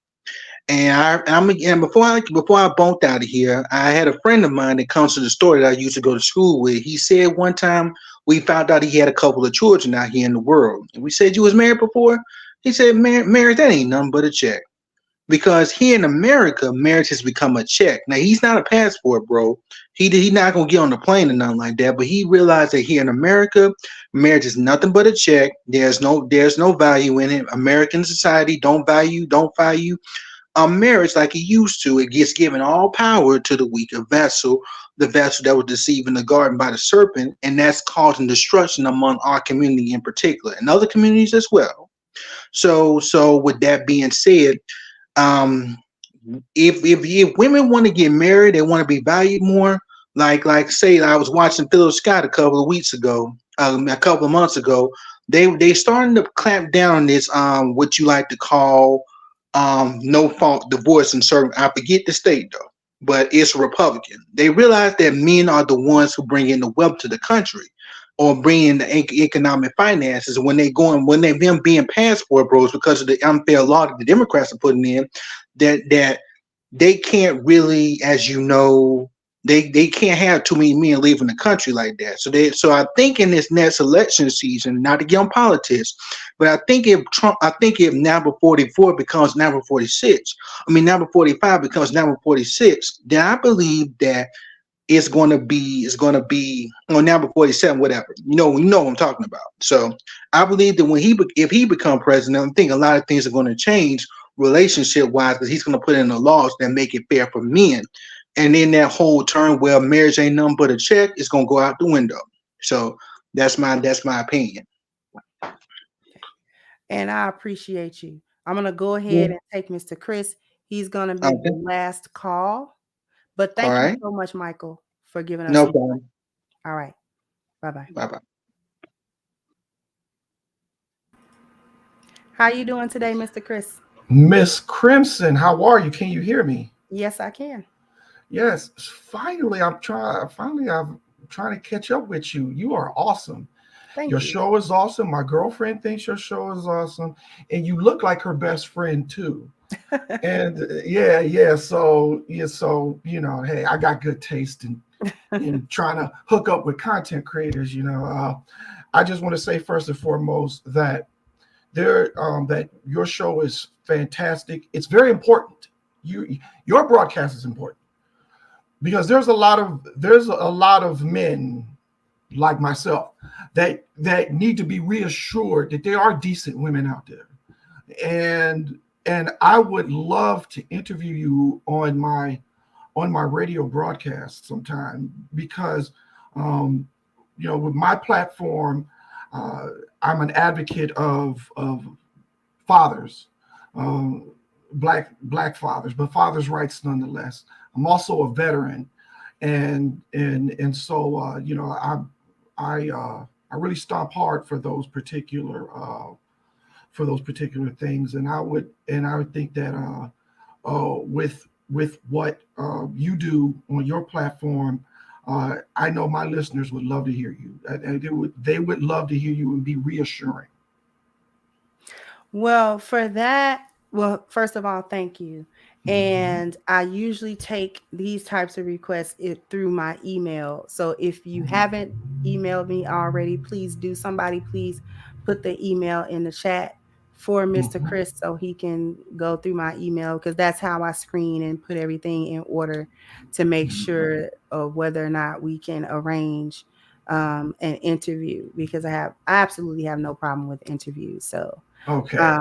And before I bumped out of here, I had a friend of mine that comes to the store that I used to go to school with. He said one time we found out he had a couple of children out here in the world, and we said, "You was married before?" He said, "Marriage, that ain't nothing but a check." Because here in America, marriage has become a check. Now he's not a passport, bro. He's not gonna get on the plane or nothing like that. But he realized that here in America, marriage is nothing but a check. There's no value in it. American society don't value marriage like it used to. It gets given all power to the weaker vessel, the vessel that was deceived in the garden by the serpent, and that's causing destruction among our community in particular, and other communities as well. So with that being said, if women want to get married, they want to be valued more. Like say, I was watching Philip Scott a couple of months ago. They starting to clamp down on this what you like to call no fault divorce in certain, I forget the state though, but it's Republican. They realize that men are the ones who bring in the wealth to the country or bring in the economic finances. When they've been being passport bros because of the unfair law that the Democrats are putting in, that they can't really, as you know, they can't have too many men leaving the country like that. So I think in this next election season, not to get on politics, but I think if number 44 becomes number 46, number 45 becomes number 46, then I believe that it's going to be on number 47, whatever. You know what I'm talking about. So I believe that if he become president, I think a lot of things are going to change relationship wise, because he's going to put in the laws that make it fair for men. And then that whole term, well, marriage ain't nothing but a check, is going to go out the window. So that's my opinion. And I appreciate you. I'm going to go ahead and take Mr. Chris. He's going to be the last call. But thank you so much, Michael, for giving us. No problem. All right. Bye-bye. Bye-bye. How you doing today, Mr. Chris? Miss Crimson, how are you? Can you hear me? Yes, I can. Yes. Finally, I'm trying to catch up with you. You are awesome. Thank your you. show is awesome. My girlfriend thinks your show is awesome. And you look like her best friend too. And So, hey, I got good taste in trying to hook up with content creators. I just want to say first and foremost that that your show is fantastic. It's very important. Your broadcast is important because there's a lot of men like myself that need to be reassured that there are decent women out there, and I would love to interview you on my radio broadcast sometime because with my platform, I'm an advocate of fathers, black fathers, but fathers' rights nonetheless. I'm also a veteran, and so I really stomp hard for those particular for those particular things. And I would think that with what you do on your platform, I know my listeners would love to hear you. They would love to hear you and be reassuring. Well, for that, well, first of all, thank you. And I usually take these types of requests through my email. So if you haven't emailed me already, please do. Somebody please put the email in the chat for Mr. Chris so he can go through my email, because that's how I screen and put everything in order to make sure of whether or not we can arrange an interview, because I absolutely have no problem with interviews. So okay.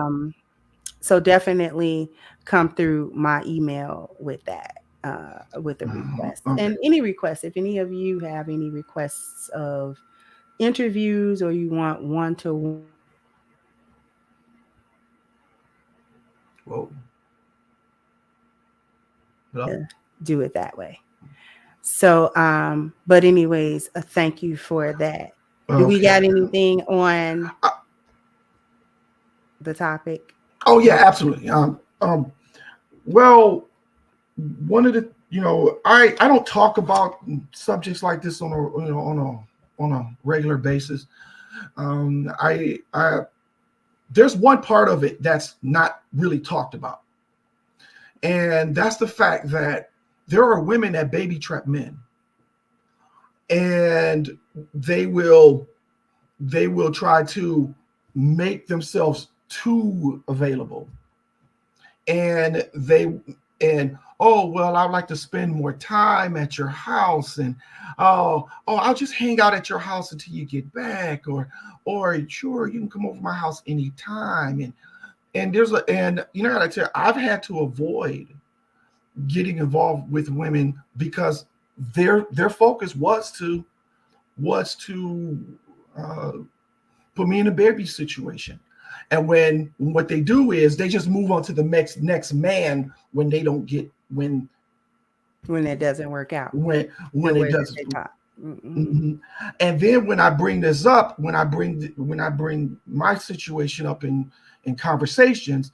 So definitely come through my email with that, with the request. Okay. And any requests, if any of you have any requests of interviews or you want one-to-one, do it that way. So, but anyways, thank you for that. Do we got anything on the topic? Oh yeah, absolutely. Well, one of the, I don't talk about subjects like this on a regular basis. There's one part of it that's not really talked about, and that's the fact that there are women that baby trap men, and they will try to make themselves too available, and oh well, I'd like to spend more time at your house, and oh I'll just hang out at your house until you get back, or sure, you can come over to my house anytime, and I tell you, I've had to avoid getting involved with women because their focus was to put me in a baby situation. And what they do is they just move on to the next man when they don't get when it doesn't work out. When it doesn't. And then when I bring this up, when I bring my situation up in conversations,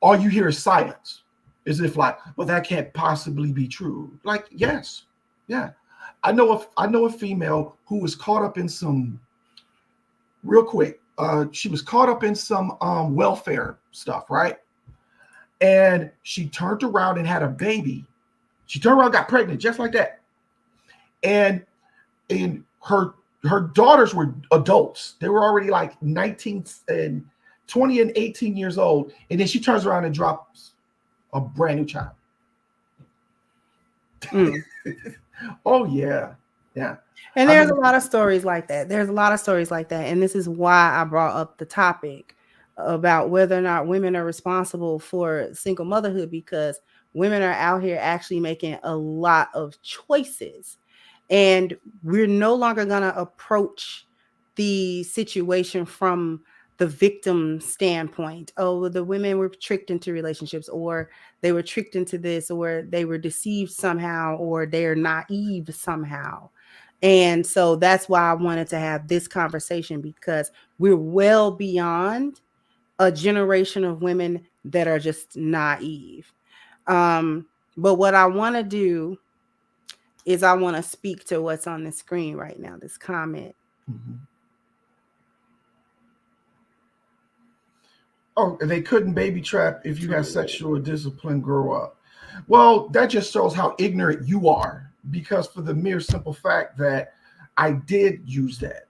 all you hear is silence. As if like, well, that can't possibly be true. Like, yes, yeah. I know a female who was caught up in some real quick. She was caught up in some welfare stuff, right? And she turned around and had a baby. She turned around, got pregnant, just like that. And her daughters were adults. They were already like 19 and 20 and 18 years old. And then she turns around and drops a brand new child. Oh yeah. And there's a lot of stories like that. And this is why I brought up the topic about whether or not women are responsible for single motherhood, because women are out here actually making a lot of choices, and we're no longer going to approach the situation from the victim standpoint. Oh, the women were tricked into relationships, or they were tricked into this, or they were deceived somehow, or they're naive somehow. And so that's why I wanted to have this conversation, because we're well beyond a generation of women that are just naive. But what I want to do is I want to speak to what's on the screen right now, this comment. Oh, they couldn't baby trap if you had sexual discipline grow up. Well, that just shows how ignorant you are, because for the mere simple fact that I did use that.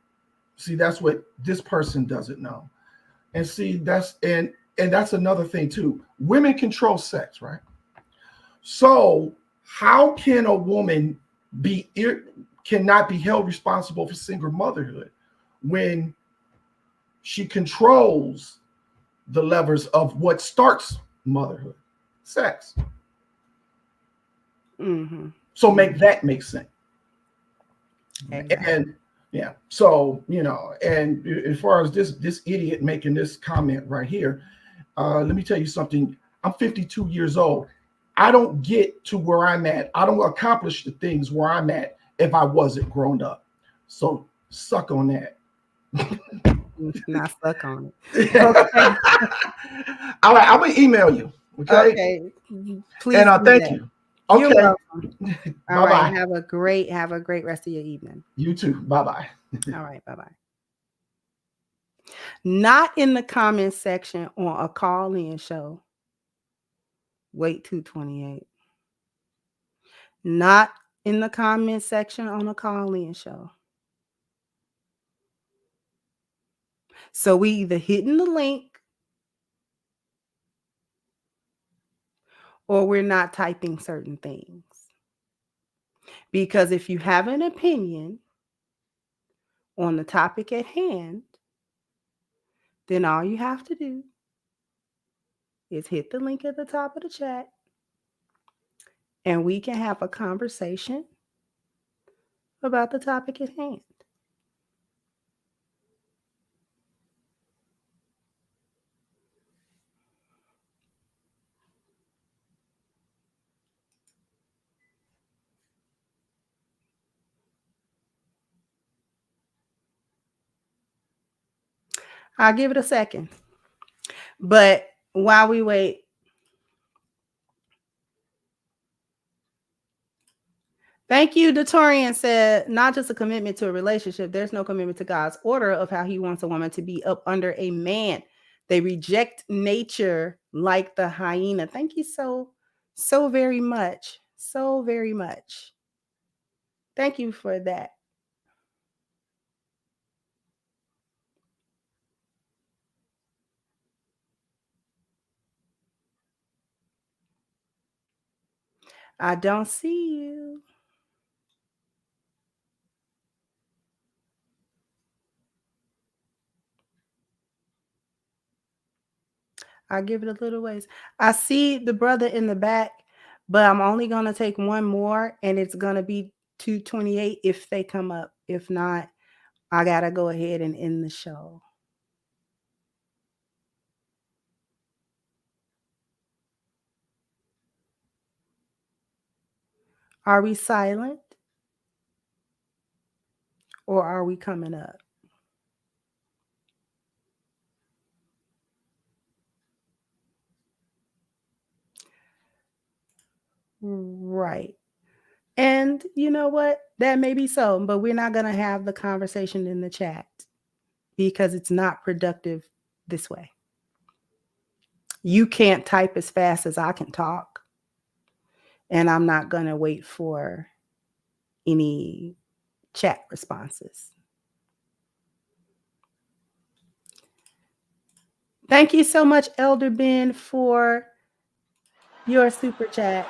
See, that's what this person doesn't know. And see, that's another thing too. Women control sex, right? So how can a woman cannot be held responsible for single motherhood when she controls the levers of what starts motherhood? Sex. So make sense. Exactly. And yeah, so and as far as this idiot making this comment right here, let me tell you something. I'm 52 years old. I don't get to where I'm at. I don't accomplish the things where I'm at if I wasn't grown up. So suck on that. Not stuck on it. Okay. All right, I'm gonna email you. Okay. Okay. Please. And do thank that. you. You're Okay. welcome. All Bye right. bye. Have a great rest of your evening. You too. Bye bye. All right. Bye bye. Not in the comments section on a call-in show. Wait 228. Not in the comments section on a call-in show. So we either hitting the link or we're not typing certain things. Because if you have an opinion on the topic at hand, then all you have to do is hit the link at the top of the chat and we can have a conversation about the topic at hand. I'll give it a second. But while we wait, thank you. Datorian said, not just a commitment to a relationship. There's no commitment to God's order of how he wants a woman to be up under a man. They reject nature like the hyena. Thank you so very much. So very much. Thank you for that. I don't see you. I'll give it a little ways. I see the brother in the back, but I'm only going to take one more, and it's going to be 228 if they come up. If not, I got to go ahead and end the show. Are we silent? Or are we coming up? Right. And you know what? That may be so, but we're not going to have the conversation in the chat because it's not productive this way. You can't type as fast as I can talk. And I'm not going to wait for any chat responses. Thank you so much, Elder Ben, for your super chat.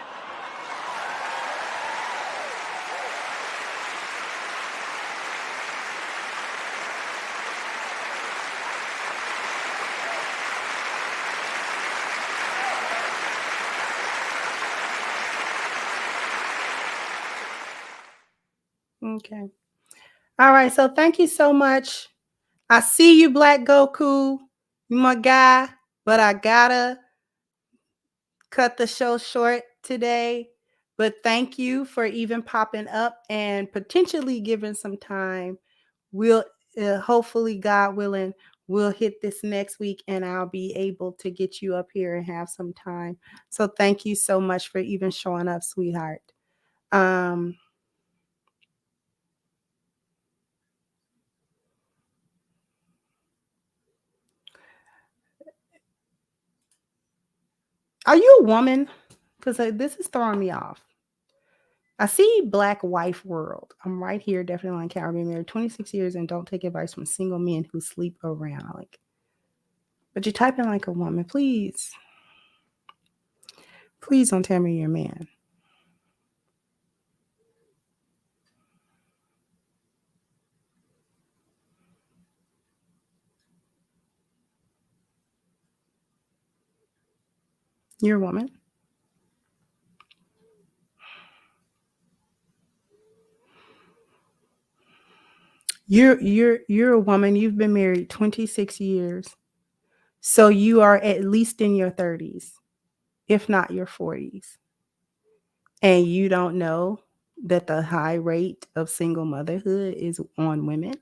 Okay. All right. So thank you so much. I see you, Black Goku. You my guy, but I gotta cut the show short today. But thank you for even popping up and potentially giving some time. We'll hopefully, God willing, we'll hit this next week and I'll be able to get you up here and have some time. So thank you so much for even showing up, sweetheart. Are you a woman? Because this is throwing me off. I see Black Wife World. I'm right here, definitely on camera. Been married 26 years and don't take advice from single men who sleep around. Like, but you're typing like a woman. Please. Please don't tell me you're a man. You're a woman. You're a woman. You've been married 26 years. So you are at least in your 30s, if not your 40s. And you don't know that the high rate of single motherhood is on women.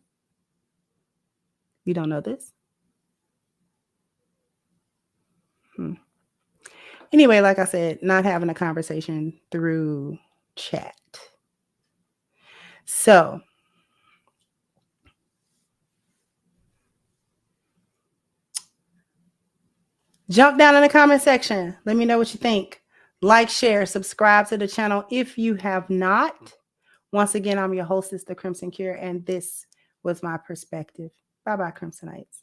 You don't know this? Anyway, like I said, not having a conversation through chat. So, jump down in the comment section. Let me know what you think. Like, share, subscribe to the channel if you have not. Once again, I'm your hostess, The Crimson Cure, and this was my perspective. Bye-bye, Crimsonites.